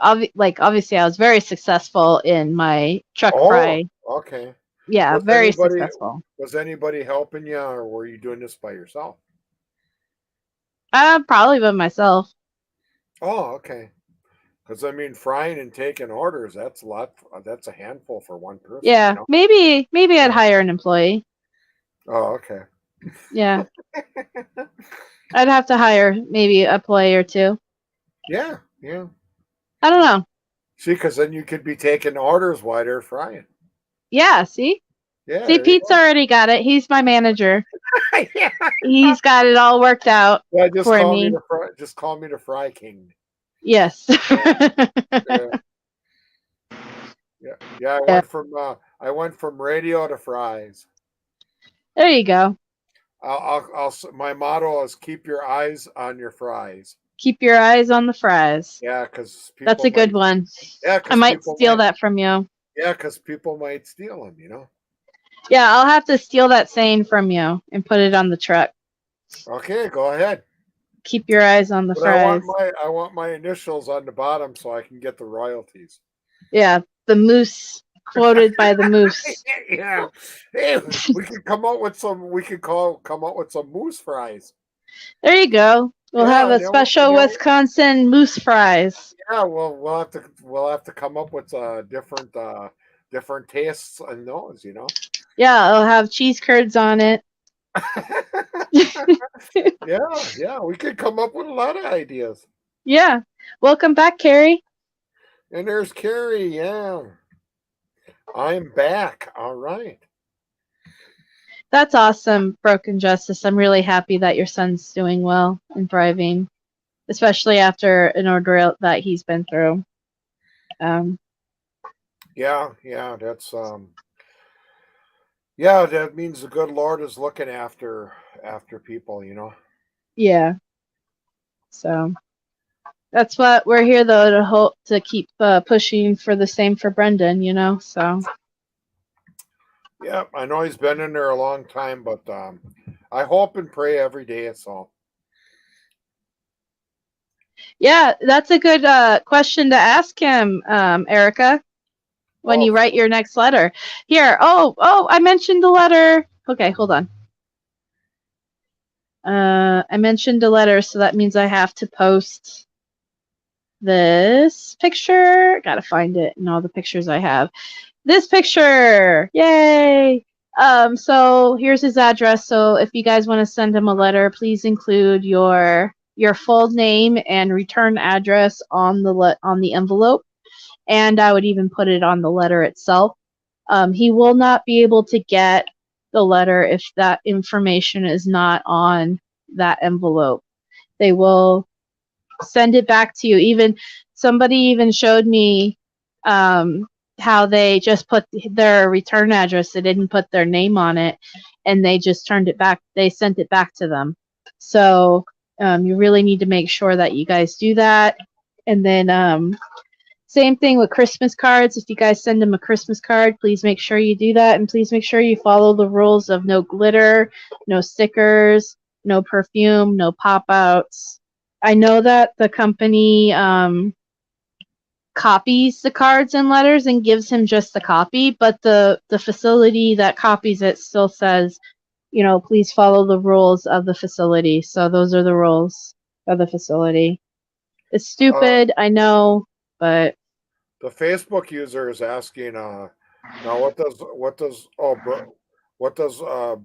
obviously I was very successful in my truck Oh, fry. okay. Yeah, Was very anybody successful. was anybody helping you, or were you doing this by yourself? Probably by myself. Oh, okay. Because I mean, frying and taking orders, that's a lot. That's a handful for one person, you Yeah, know? maybe I'd Yeah. hire an employee. Oh, okay. Yeah, I'd have to hire maybe a employee or two. Yeah, yeah. I don't know. See, because then you could be taking orders while they're frying. Yeah, see? Yeah, See, there you Pete's go. already got it. He's my manager. Yeah. He's got it all worked out Yeah, for me. just call me the Fry King. Yes. Yeah, yeah, yeah. Yeah, Yeah. I went from radio to fries. There you go. My motto is keep your eyes on your fries. Keep your eyes on the fries. Yeah, because That's a good one. Yeah, I might steal that from you. Yeah, because people might steal them. You know. Yeah, I'll have to steal that saying from you and put it on the truck. Okay, go ahead. Keep your eyes on the But fries. I want my initials on the bottom so I can get the royalties. Yeah, the moose quoted by the moose. Yeah. Hey, we could come up with some. We could come up with some moose fries. There you go. We'll have a special Wisconsin moose fries. Yeah, well, we'll have to come up with different tastes on those. You know. Yeah, it'll have cheese curds on it. Yeah, we could come up with a lot of ideas. Yeah. Welcome back, Carrie. And there's Carrie, yeah. I'm back. All right. That's awesome, Broken Justice. I'm really happy that your son's doing well and thriving, especially after an ordeal that he's been through. Yeah, that means the good Lord is looking after people, you know. Yeah. So that's what we're here, though, to keep pushing for the same for Brendan, you know. So. Yeah, I know he's been in there a long time, but I hope and pray every day. So. Yeah, that's a good question to ask him, Erica, when you write your next letter. Here, I mentioned the letter. Okay, hold on. I mentioned a letter, so that means I have to post this picture. Gotta find it in all the pictures I have. This picture! Yay! So here's his address. So if you guys want to send him a letter, please include your full name and return address on the envelope, and I would even put it on the letter itself. He will not be able to get the letter if that information is not on that envelope. They will send it back to you. Somebody even showed me how they just put their return address. They didn't put their name on it, and they just turned it back. They sent it back to them. So you really need to make sure that you guys do that. And then same thing with Christmas cards. If you guys send them a Christmas card, please make sure you do that, and please make sure you follow the rules of no glitter, no stickers, no perfume, no pop-outs. I know that the company copies the cards and letters and gives him just the copy, but the facility that copies it still says, please follow the rules of the facility. So those are the rules of the facility. It's stupid, I know, but the Facebook user is asking, now what does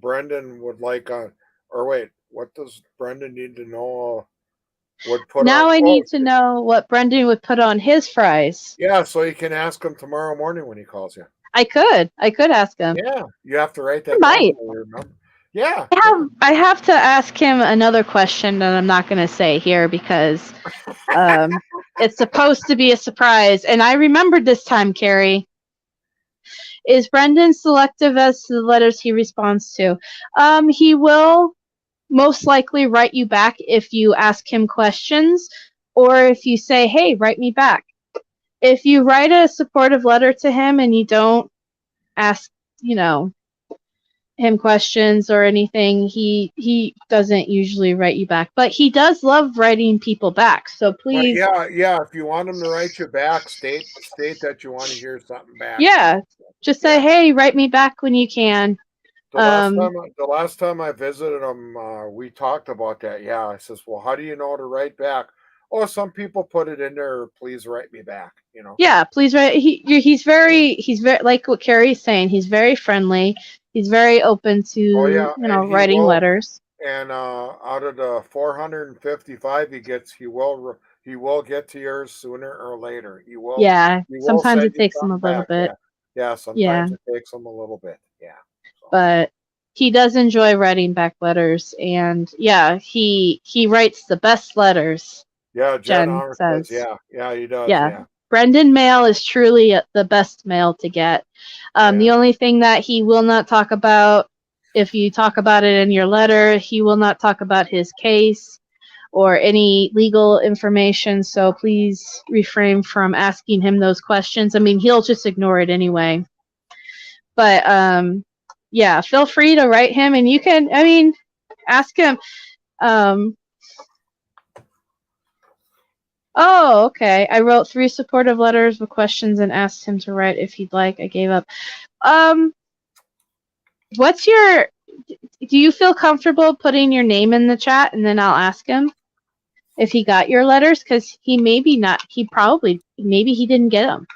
Brendan would like on, or wait, what does Brendan need to know? I need to know what Brendan would put on his fries. Yeah, so you can ask him tomorrow morning when he calls you. I could ask him. Yeah, you have to write that down. Might. Remember? Yeah. I have to ask him another question that I'm not going to say here because it's supposed to be a surprise. And I remembered this time, Carrie. Is Brendan selective as to the letters he responds to? He will most likely write you back if you ask him questions or if you say, hey, write me back. If you write a supportive letter to him and you don't ask, him questions or anything, he doesn't usually write you back. But he does love writing people back. So please. Yeah. If you want him to write you back, state that you want to hear something back. Yeah. Just say, hey, write me back when you can. The last time I visited him, we talked about that. Yeah, I says, well, how do you know to write back? Oh, some people put it in there. Please write me back. Yeah, please write. He's very like what Carrie's saying. He's very friendly. He's very open to writing letters. And out of the 455 he gets, he will get to yours sooner or later. He will. Yeah, sometimes it takes him a little bit. Yeah, sometimes it takes him a little bit. Yeah. But he does enjoy writing back letters, and he writes the best letters. Yeah, Jen says. Yeah, he does. Yeah. Brendan mail is truly the best mail to get. The only thing that he will not talk about If you talk about it in your letter, he will not talk about his case or any legal information, so please refrain from asking him those questions. I mean, he'll just ignore it anyway. But yeah, feel free to write him, and you can, I mean, ask him. Oh, okay. I wrote 3 supportive letters with questions and asked him to write if he'd like. I gave up. What's your, do you feel comfortable putting your name in the chat, and then I'll ask him if he got your letters? Because he maybe not, he probably, maybe he didn't get them.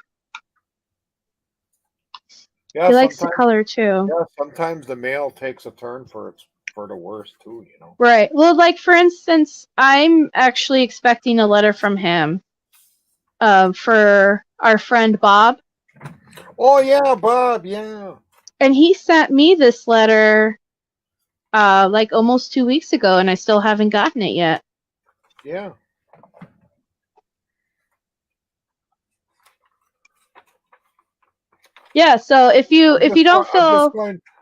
Yeah, he likes to color too. Yeah, sometimes the mail takes a turn for the worst too, you know. Right. Well, like for instance, I'm actually expecting a letter from him for our friend Bob. Oh yeah, Bob, yeah. And he sent me this letter like almost 2 weeks ago, and I still haven't gotten it yet. Yeah. Yeah, so if you don't feel,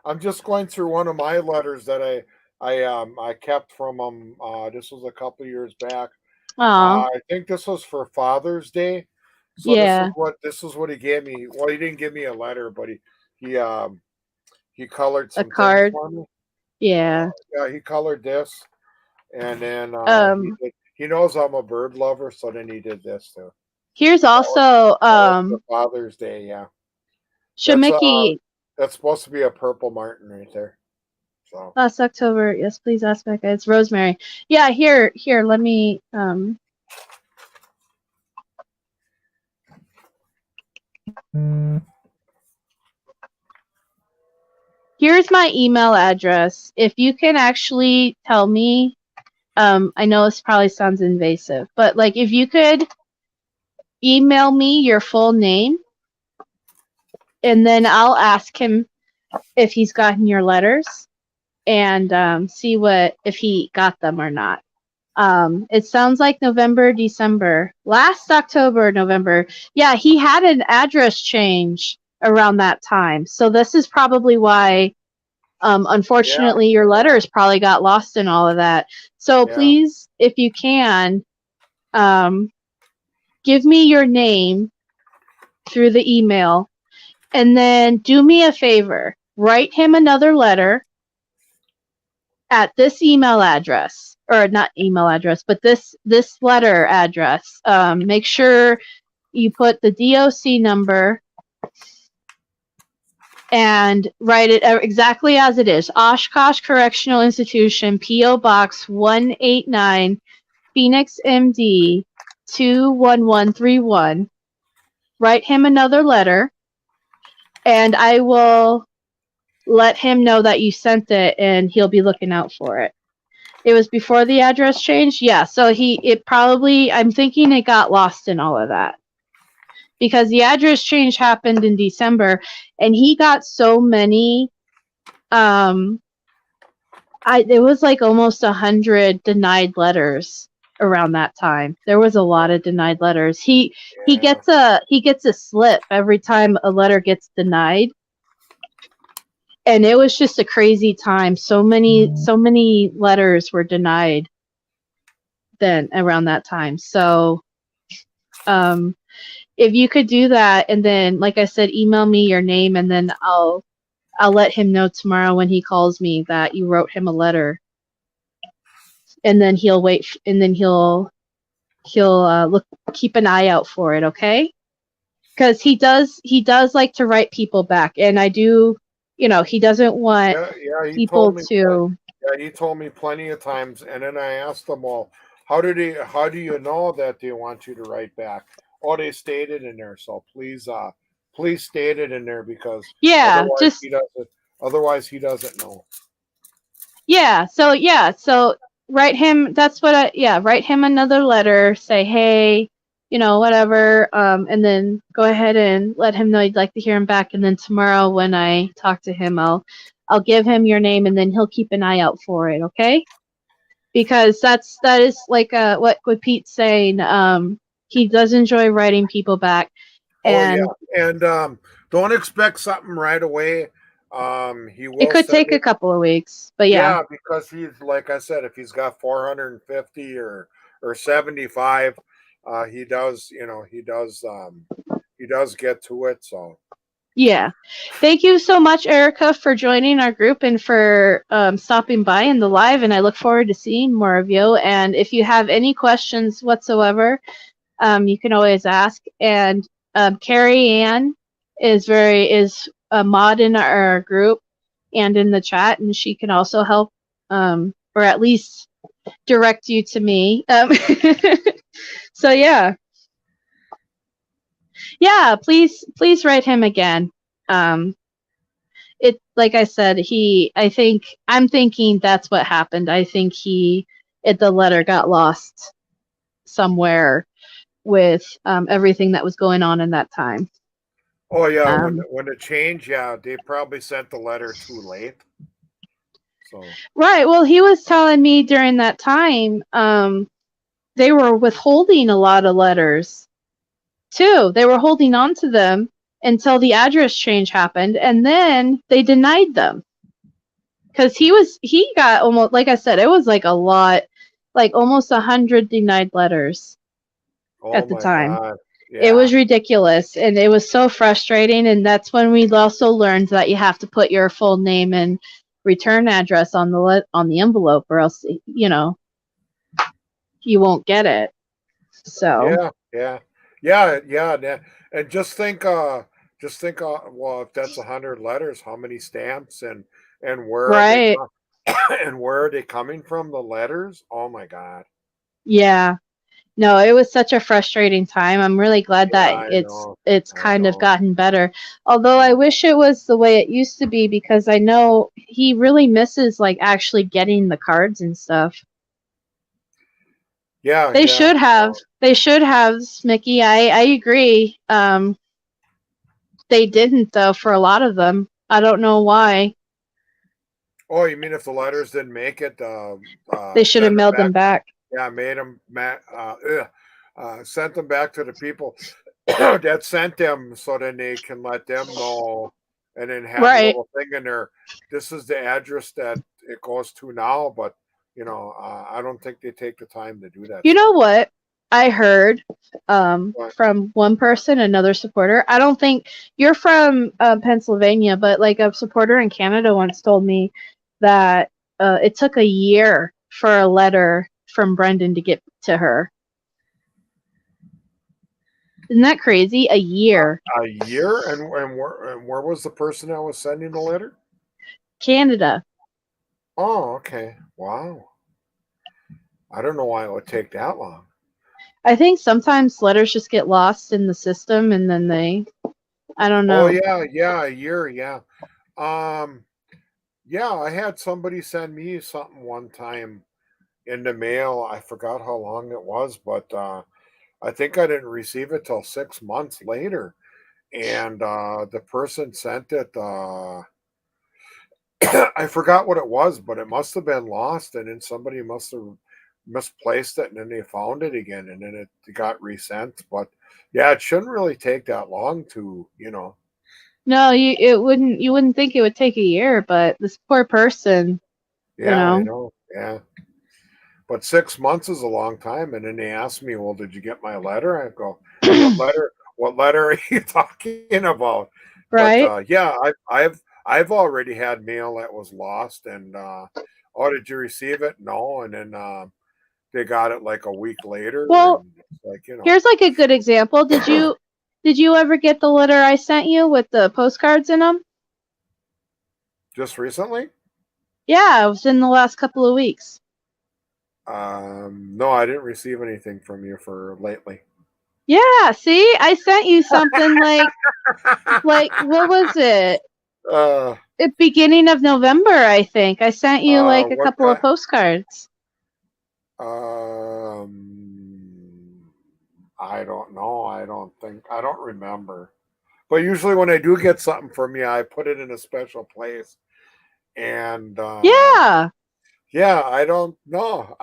I'm just going through one of my letters that I kept from him. This was a couple years back. I think this was for Father's Day. So yeah, this is what he gave me. Well, he didn't give me a letter, but he colored some a card. things for me. Yeah. Yeah, he colored this, and then he knows I'm a bird lover, so then he did this too. Here's also for Father's Day, yeah. Shemiki. That's supposed to be a purple martin right there. So last October, yes, please ask Becca. It's Rosemary. Yeah, here, let me Here's my email address. If you can actually tell me, I know this probably sounds invasive, but like if you could email me your full name, and then I'll ask him if he's gotten your letters and see if he got them or not. It sounds like November, December. Last October, November. Yeah, he had an address change around that time. So this is probably why, unfortunately, your letters probably got lost in all of that. So please, if you can, give me your name through the email, and then do me a favor. Write him another letter at this email address, or not email address, but this letter address. Make sure you put the DOC number and write it exactly as it is. Oshkosh Correctional Institution, P.O. Box 189, Phoenix, MD 21131. Write him another letter, and I will let him know that you sent it, and he'll be looking out for it. It was before the address change? Yeah, so I'm thinking it got lost in all of that. Because the address change happened in December, and he got so many, it was like almost 100 denied letters around that time. There was a lot of denied letters. He gets a slip every time a letter gets denied. And it was just a crazy time. So many letters were denied then around that time. So if you could do that, and then, like I said, email me your name, and then I'll let him know tomorrow when he calls me that you wrote him a letter. And then he'll wait, and then he'll keep an eye out for it, okay? Because he does like to write people back, and I do. He doesn't want people to. Yeah, he told me plenty of times, and then I asked them all, how do you know that they want you to write back? Oh, they stated in there, so please state it in there, because otherwise he doesn't know. Yeah, so write him. That's what write him another letter. Say, hey, whatever, and then go ahead and let him know you'd like to hear him back. And then tomorrow when I talk to him, I'll give him your name, and then he'll keep an eye out for it, okay? Because that is like what Pete's saying. He does enjoy writing people back. And and don't expect something right away. He will It could send take a it. couple of weeks, but yeah. Yeah, because he's like I said, if he's got 450 or 75, he does. He does get to it. So Yeah. Thank you so much, Erica, for joining our group and for stopping by in the live. And I look forward to seeing more of you. And if you have any questions whatsoever, you can always ask. And Carrie Ann is a mod in our group and in the chat, and she can also help, or at least direct you to me. So yeah. Yeah, please write him again. It, like I said, I'm thinking that's what happened. I think the letter got lost somewhere with everything that was going on in that time. oh yeah, when it changed, yeah, they probably sent the letter too late. So Right. Well, he was telling me during that time, they were withholding a lot of letters too. They were holding on to them until the address change happened, and then they denied them. Because he got almost, like I said, it was like a lot, like almost 100 denied letters at the my time. God. It Yeah. was ridiculous, and it was so frustrating. And that's when we also learned that you have to put your full name and return address on the envelope, or else you won't get it. So Yeah. And just think, well, if that's 100 letters, how many stamps and where are they right, and where are they coming from? The letters? Oh my God. yeah. No, it was such a frustrating time. I'm really glad Yeah, that I know. it's I kind of know. gotten better. Although I Yeah. wish it was the way it used to be, because I know he really misses like actually getting the cards and stuff. Yeah, They yeah. should have. They should have, Smicky. I agree. They didn't though for a lot of them. I don't know why. Oh, you mean if the letters didn't make it, They should have send them mailed them back? back. Yeah, sent them back to the people that sent them, so then they can let them know, and then have a Right. little thing in there. This is the address that it goes to now, but I don't think they take the time to do that You know stuff. what? I heard But from one person, another supporter. I don't think you're from Pennsylvania, but like a supporter in Canada once told me that it took a year for a letter from Brendan to get to her. Isn't that crazy? A year. a year, and where was the person that was sending the letter? Canada. Oh, okay. Wow. I don't know why it would take that long. I think sometimes letters just get lost in the system and then I don't Oh know. yeah, a year, yeah. Um, yeah, I had somebody send me something one time in the mail. I forgot how long it was, but I think I didn't receive it till 6 months later. And the person sent it. I forgot what it was, but it must have been lost, and then somebody must have misplaced it, and then they found it again, and then it got resent. But yeah, it shouldn't really take that long to. No, you wouldn't think it would take a year, but this poor person, you Yeah, I know. know. Yeah. But 6 months is a long time. And then they asked me, "Well, did you get my letter?" I go, "What letter? What letter are you talking about?" But Right? yeah, I've already had mail that was lost, and oh, did you receive it? No, and then they got it like a week later, Well, and it's like here's like a good example. Did you ever get the letter I sent you with the postcards in them? just recently. Yeah, it was in the last couple of weeks. No, I didn't receive anything from you for lately. Yeah, see? I sent you something like what was it? uh, At beginning of November, I think. I sent you like a what couple of postcards. I don't know. I don't remember. But usually when I do get something from you, I put it in a special place. And Yeah. yeah, I don't know.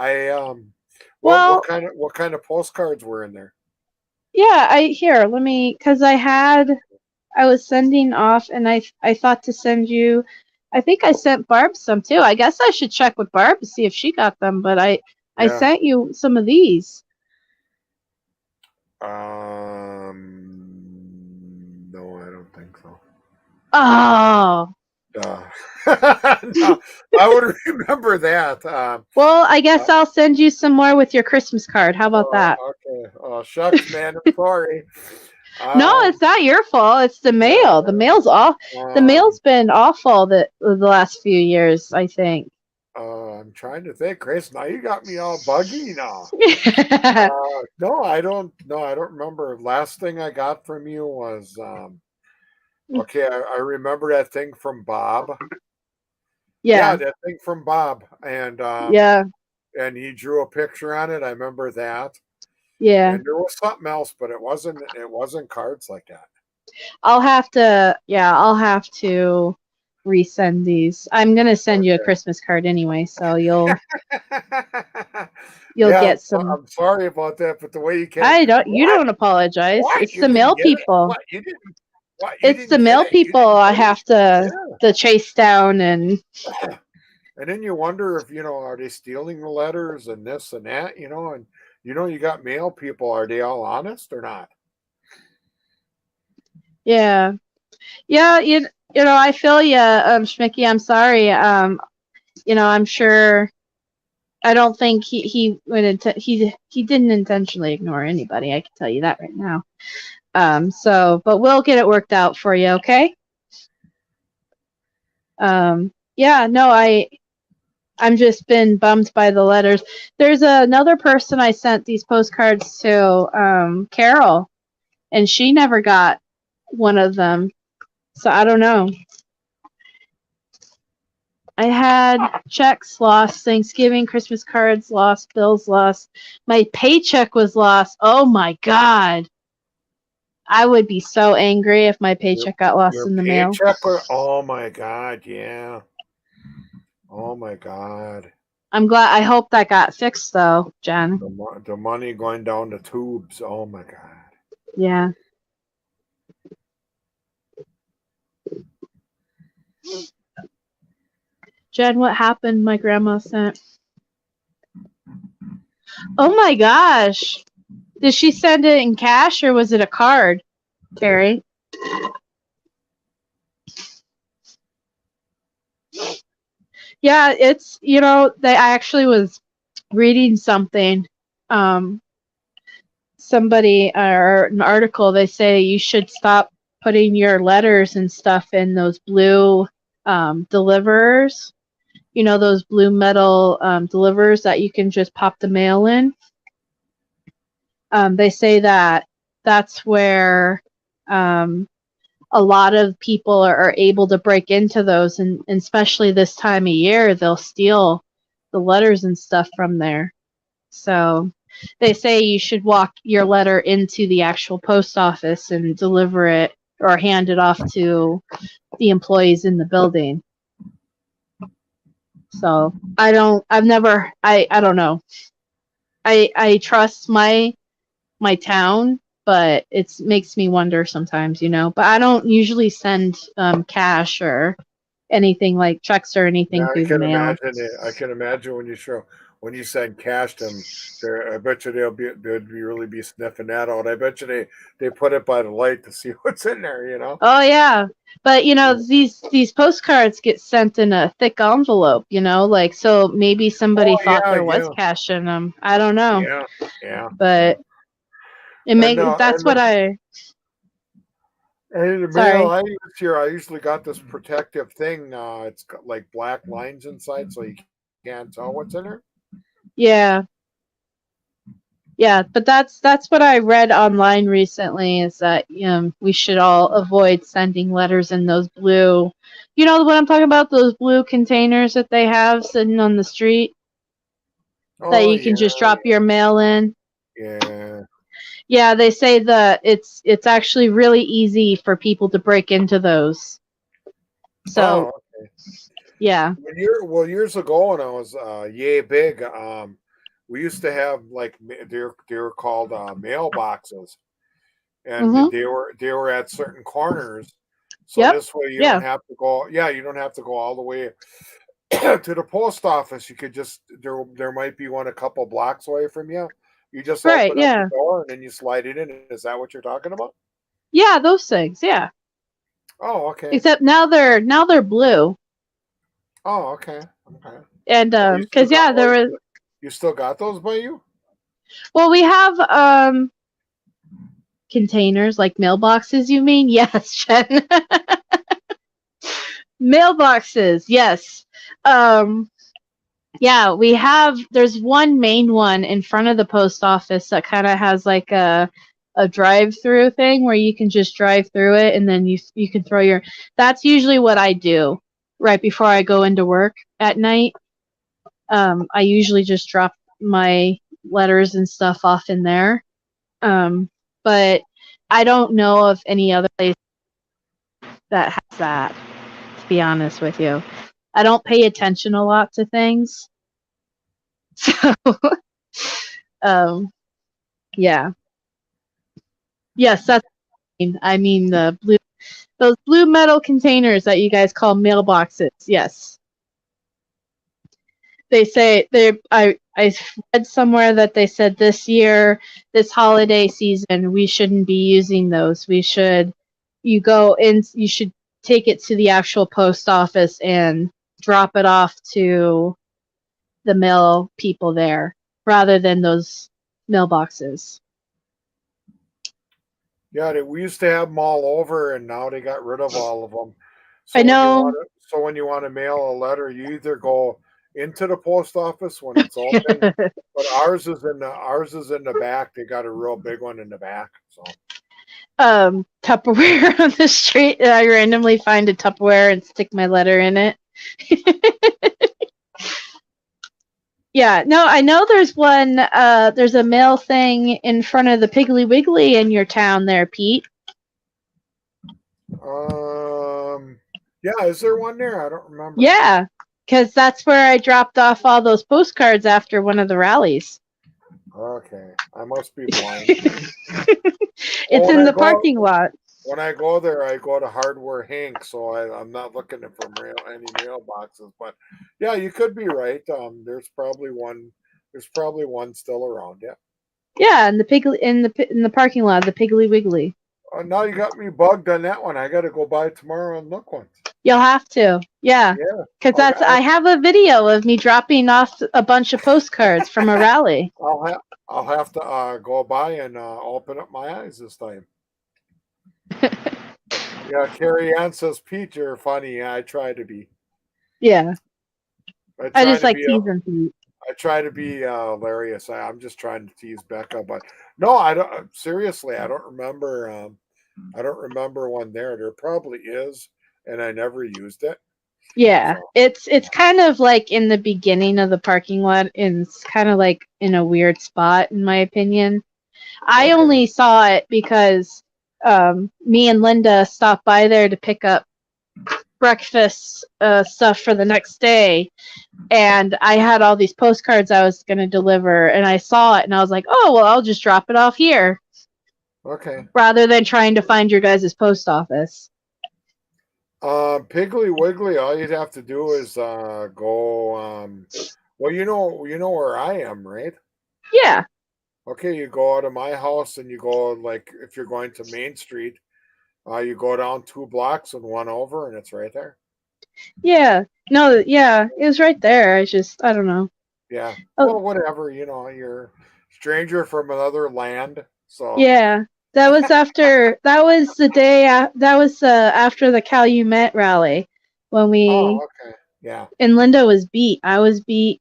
Well, what kind of postcards were in there? yeah, let me, cuz I had I was sending off, and I thought to send you. I think I sent Barb some too. I guess I should check with Barb to see if she got them. But I Yeah. sent you some of these. No, I don't think so. Oh. No, I would remember that. Well, I guess I'll send you some more with your Christmas card. How about that? Okay. Oh, shucks, man. I'm sorry. No, it's not your fault. It's the mail. Yeah, The mail's off. The mail's been awful the last few years, I think. I'm trying to think, Chris. Now you got me all buggy now. No, I don't. No, I don't remember. Last thing I got from you was okay. I remember that thing from Bob. Yeah. That thing from Bob, and Yeah. and he drew a picture on it. I remember that. Yeah. And there was something else, but it wasn't cards like that. I'll have to resend these. I'm gonna send you a Christmas card anyway, so you'll get some. I'm sorry about that, but the way you can't. You don't apologize. What? It's the mail people. What? You didn't. What? It's the mail people I have to chase down and. And then you wonder if are they stealing the letters and this and that, and you got mail people. Are they all honest or not? Yeah. You know, I feel you, Schmicky. I'm sorry. I'm sure. I don't think he didn't intentionally ignore anybody. I can tell you that right now. But we'll get it worked out for you, okay? Yeah, no, I'm just been bummed by the letters. There's another person I sent these postcards to, Carol, and she never got one of them. So I don't know. I had checks lost, Thanksgiving, Christmas cards lost, bills lost. My paycheck was lost. Oh my God. I would be so angry if my paycheck got lost in the mail. Oh my God, yeah. Oh my God. I hope that got fixed though, Jen. The money going down the tubes. Oh my God. Yeah. Jen, what happened? My grandma sent. Oh my gosh. Did she send it in cash or was it a card, Carrie? Yeah, it's, I actually was reading something. Somebody or an article, they say you should stop putting your letters and stuff in those blue deliverers. Those blue metal deliverers that you can just pop the mail in. They say that that's where a lot of people are able to break into those, and especially this time of year, they'll steal the letters and stuff from there. So they say you should walk your letter into the actual post office and deliver it or hand it off to the employees in the building. So I don't know. I trust my town, but it makes me wonder sometimes, But I don't usually send cash or anything like checks or anything through the mail. I can imagine when you send cash to them, I bet you they'd really be sniffing that out. I bet you they put it by the light to see what's in there, Oh yeah, but these postcards get sent in a thick envelope, so maybe somebody thought there was cash in them. I don't know. Yeah. But that's what I. And in the mail I usually got this protective thing. It's got like black lines inside, so you can't tell what's in there. Yeah. Yeah, but that's what I read online recently is that we should all avoid sending letters in those blue. You know what I'm talking about? Those blue containers that they have sitting on the street that you can just drop your mail in. Yeah. Yeah, they say that it's actually really easy for people to break into those. So, okay. Yeah. Years ago when I was yay big, we used to have like they were called mailboxes, and Mm-hmm. they were at certain corners. So Yep. this way you Yeah. don't have to go. Yeah, you don't have to go all the way to the post office. You could just there might be one a couple blocks away from you. You just Right. open up the Yeah. door and then you slide it in. Is that what you're talking about? Yeah. Those things. Yeah. Oh, okay. Except now they're blue. Oh, okay. Okay. And Oh, you still because got yeah, there was. you still got those by you? Well, we have containers like mailboxes. You mean? Yes, Jen. Mailboxes. Yes. Um. Yeah, we have. There's one main one in front of the post office that kind of has like a drive-through thing where you can just drive through it, and then you can throw your. That's usually what I do right before I go into work at night. I usually just drop my letters and stuff off in there. But I don't know of any other place that has that, to be honest with you. I don't pay attention a lot to things. So, um, yeah. Yes, that's what I mean those blue metal containers that you guys call mailboxes. Yes. They say I read somewhere that they said this year, this holiday season, we shouldn't be using those. You should take it to the actual post office and drop it off to the mail people there rather than those mailboxes. Yeah, we used to have them all over, and now they got rid of all of them. I know. So when you want to mail a letter, you either go into the post office when it's open, but ours is in the back. They got a real big one in the back. So Tupperware on the street, and I randomly find a Tupperware and stick my letter in it. Yeah, no, I know there's one, there's a mail thing in front of the Piggly Wiggly in your town there, Pete. yeah, is there one there? I don't remember. Yeah, because that's where I dropped off all those postcards after one of the rallies. Okay, I must be blind. It's in the parking lot. When I go there, I go to Hardware Hank, so I'm not looking for any mailboxes. But yeah, you could be right. There's probably one. There's probably one still around. Yeah. Yeah, in the parking lot, the Piggly Wiggly. Now you got me bugged on that one. I got to go by tomorrow and look once. You'll have to. Yeah. Because I have a video of me dropping off a bunch of postcards from a rally. I'll have to go by and open up my eyes this time. Yeah, Carrie Ann says, Pete, you're funny. Yeah, I try to be. Yeah. I just like teasing Pete. I try to be hilarious. I'm just trying to tease Becca, but no, I don't. Seriously, I don't remember. I don't remember one there. There probably is, and I never used it. Yeah, so. It's kind of like in the beginning of the parking lot, and it's kind of like in a weird spot, in my opinion. I only saw it because me and Linda stopped by there to pick up breakfast stuff for the next day, and I had all these postcards I was going to deliver, and I saw it, and I was like, oh, well, I'll just drop it off here. Okay. Rather than trying to find your guys' post office. Piggly Wiggly, all you'd have to do is go, well, you know where I am, right? Yeah. Okay, you go out of my house and you go, like, if you're going to Main Street, you go down 2 blocks and 1 over, and it's right there. Yeah. No, yeah, it was right there. I don't know. Yeah. Well, whatever, you're a stranger from another land, so. Yeah. That was after the Calumet rally when we. Oh, okay. Yeah. And Linda was beat. I was beat.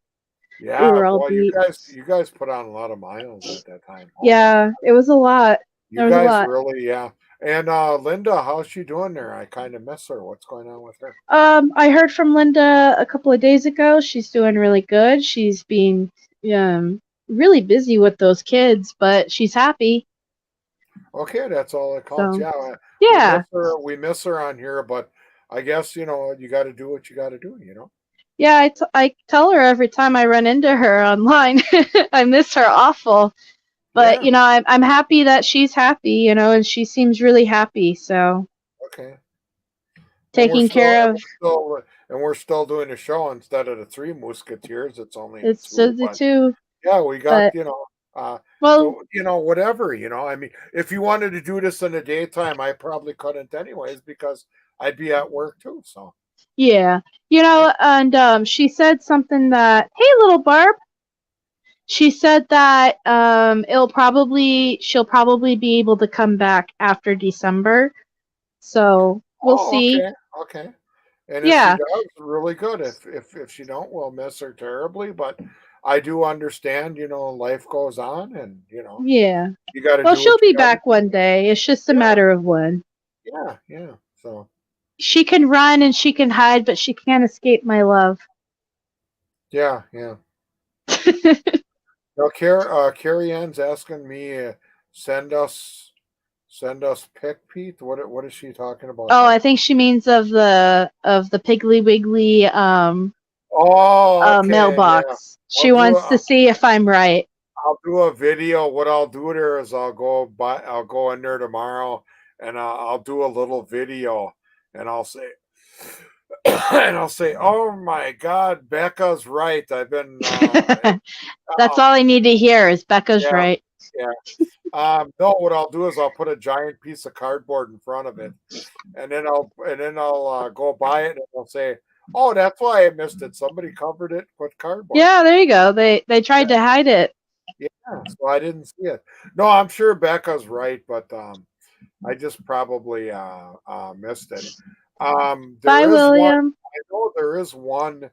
Yeah. We were all beat. You guys put on a lot of miles at that time. Yeah, it was a lot. You guys really, yeah. And Linda, how's she doing there? I kind of miss her. What's going on with her? I heard from Linda a couple of days ago. She's doing really good. She's being really busy with those kids, but she's happy. Okay, that's all it counts. So, yeah. We miss her on here, but I guess you got to do what you got to do. Yeah, I tell her every time I run into her online. I miss her awful. But Yeah. I'm happy that she's happy, and she seems really happy. So Okay. And taking care of we're still doing a show instead of the Three Musketeers. It's only the it's two, the but two. yeah, we got, But uh, well, so, whatever, I mean, if you wanted to do this in the daytime, I probably couldn't anyways because I'd be at work too. So, yeah, yeah. and she said something that, hey, little Barb. She said that she'll probably be able to come back after December. So we'll Oh, see. okay. Okay. And if she Yeah, does, really good. If she don't, we'll miss her terribly. But I do understand, life goes on, and yeah. you got to Well, do what she'll you be got to back do. one day. It's just a Yeah, matter of when. yeah, yeah. So She can run and she can hide, but she can't escape my love. yeah, yeah. Now, Carrie Ann's asking me, send us send us pick Pete. What is she talking about Oh, there? I think she means of the Piggly Wiggly Oh, okay, yeah. mailbox. I'll She do wants to a see if I'm right. I'll do a video. What I'll do there is I'll go in there tomorrow and I'll do a little video and I'll say and I'll say, oh my God, Becca's right. I've been That's all I need to hear is Becca's yeah, right. yeah. No, what I'll do is I'll put a giant piece of cardboard in front of it, and then I'll go by it and I'll say, "Oh, that's why I missed it. Somebody covered it with cardboard." Yeah, there you go. They tried to hide it. Yeah, so I didn't see it. No, I'm sure Becca's right, but I just probably missed it. Bye, There is one. William. I know there is one.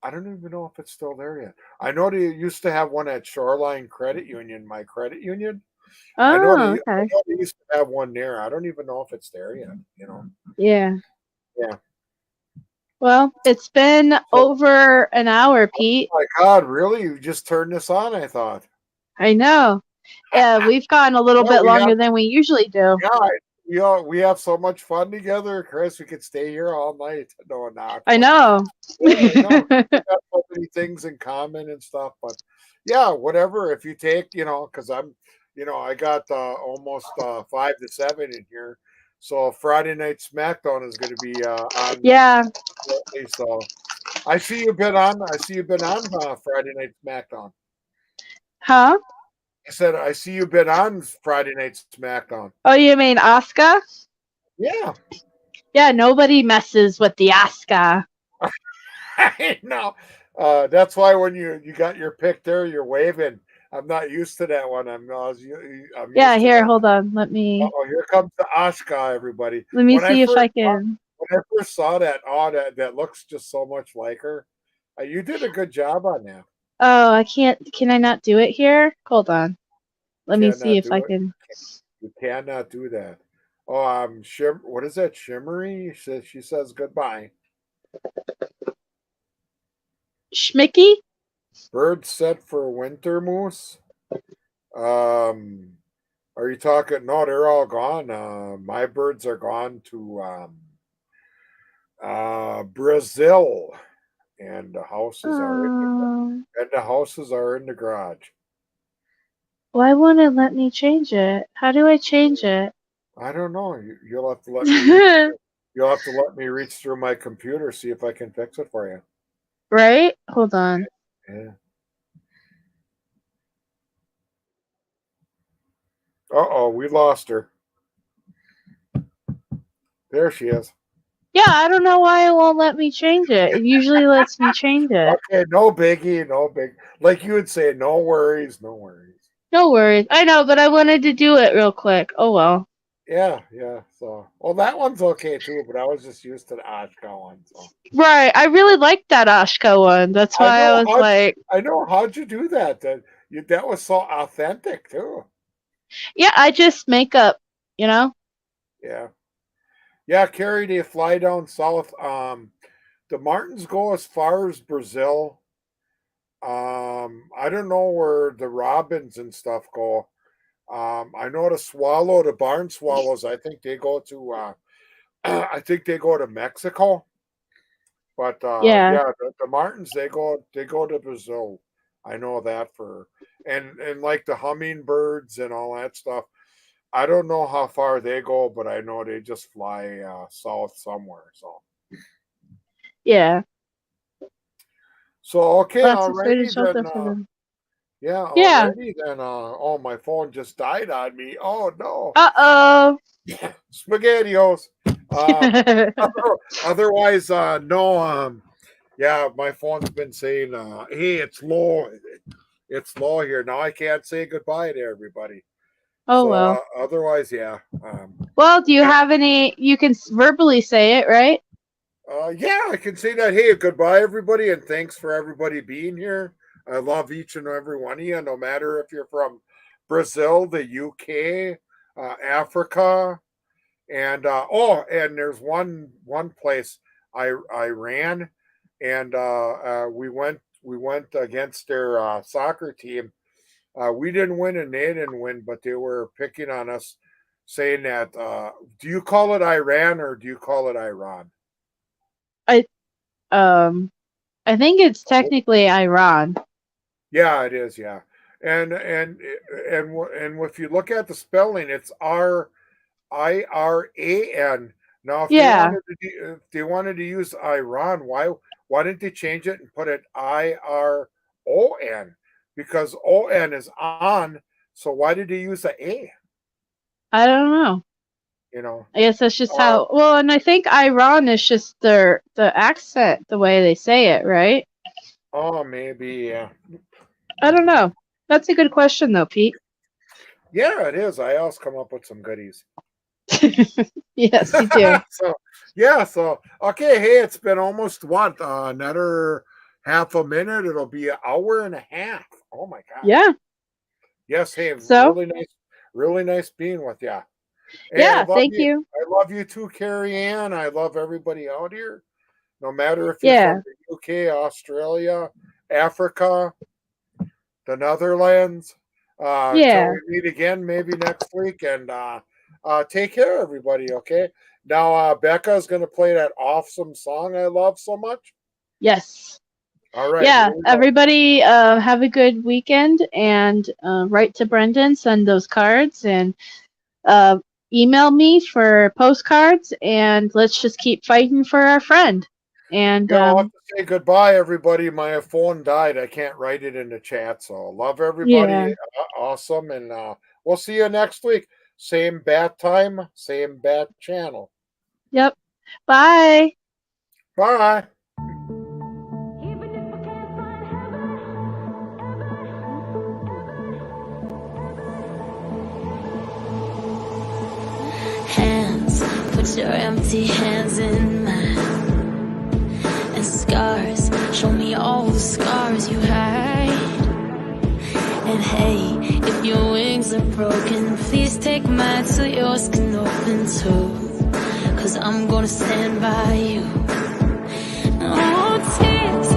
I don't even know if it's still there yet. I know they used to have one at Shoreline Credit Union, my credit union. Oh, I okay. know they used to have one there. I don't even know if it's there yet. Yeah. Yeah. Well, it's been So, over an hour, oh Pete. my God, really? You just turned this on? I thought. I know. We've gone a little Well, bit longer than we usually do. yeah, we have so much fun together, Chris. We could stay here all night. No, not, I but know. yeah, no, we got so many things in common and stuff. But yeah, whatever. If you take, because I got almost 5 to 7 in here. So Friday night SmackDown is going to be on Yeah. shortly. So I see you've been on. I see you've been on Friday night SmackDown. Huh? I said I see you've been on Friday night SmackDown. Oh, you mean Oscar? Yeah, Yeah, nobody messes with the Oscar. I know. That's why when you got your pick there, you're waving. I'm not used to that one. I'm Yeah, used to here, that. hold on. Let me Oh, here comes the Oshka, everybody. let me see if I can. When I first saw that, oh, that looks just so much like her. You did a good job on that. Oh, I can't. Can I not do it here? Hold on. Let me see Cannot if I do it. can. You cannot do that. Oh, what is that? Shimmery. She says goodbye. Schmicky? Bird set for winter moose. Um, Are you talking? No, they're all gone. My birds are gone to Brazil, and Um, the houses are in the garage. why won't it let me change it? How do I change it? I don't know. You'll have to let me reach. You'll have to let me reach through my computer, see if I can fix it for you. Right? Hold on. Yeah. Uh-oh, we lost her. There she is. Yeah, I don't know why it won't let me change it. It usually lets me change it. Okay, no biggie, no big. Like you would say, no worries, no worries. No worries. I know, but I wanted to do it real quick. Oh well. Yeah, yeah. So, well, that one's okay too, but I was just used to the Oshkosh one. So, Right. I really liked that Oshka one. That's I why I know was how like, I know how'd you do that. That was so authentic too. yeah, I just make up, you know? Yeah, yeah. Carrie, they fly down south. The Martins go as far as Brazil. I don't know where the robins and stuff go. I know the barn swallows. I think they go to. I think they go to Mexico. But Yeah. yeah, the Martins they go to Brazil. I know that for, and like the hummingbirds and all that stuff. I don't know how far they go, but I know they just fly south somewhere. Yeah. So okay, Lots of food and alrighty shelter then. for them. Yeah, Yeah. already then. Oh, my phone just died on me. Oh no, Uh-oh. spaghettios. Otherwise, no. Yeah, my phone's been saying, "Hey, it's low. It's low here now. I can't say goodbye to everybody." Oh, So well. otherwise, yeah. Well, do you have any? You can verbally say it, right? Yeah, I can say that. Hey, goodbye, everybody, and thanks for everybody being here. I love each and every one of you, no matter if you're from Brazil, the UK, Africa, and and there's one place I ran, and we went against their soccer team. We didn't win and they didn't win, but they were picking on us, saying that do you call it Iran or do you call it Iran? I I think it's technically Iran. Yeah, it is. Yeah, and if you look at the spelling, it's Iran. Now, Yeah. if they wanted to use Iran, why didn't they change it and put it Iron? Because On is on. So why did they use the A? I don't know. You know. I guess that's just how. Well, and I think Iran is just the accent, the way they say it, right? Oh, maybe. Yeah. I don't know. That's a good question, though, Pete. Yeah, it is. I always come up with some goodies. Yes, you do. So okay, hey, it's been almost what another half a minute. It'll be an hour and a half. Oh my god. Yeah. Yes, hey, So really nice being with you. Hey, yeah, thank you. I love you too, Carrie Ann. I love everybody out here, no matter if you're Yeah. from the UK, Australia, Africa, the Netherlands. Till we meet again, maybe next week, and take care, everybody. Okay. Now, Becca is going to play that awesome song I love so much. Yes. All right. Yeah, everybody have a good weekend and write to Brendan, send those cards, and email me for postcards, and let's just keep fighting for our friend. And I'll have to say goodbye, everybody. My phone died. I can't write it in the chat. So love everybody. Yeah. Awesome. And we'll see you next week. Same bat time, same bat channel. Yep. Bye. Bye. Hands, put your empty hands in mine. And scars, show me all the scars you hide. And hey, if your wings are broken, please take mine so yours can open too. 'Cause I'm gonna stand by you. No tears.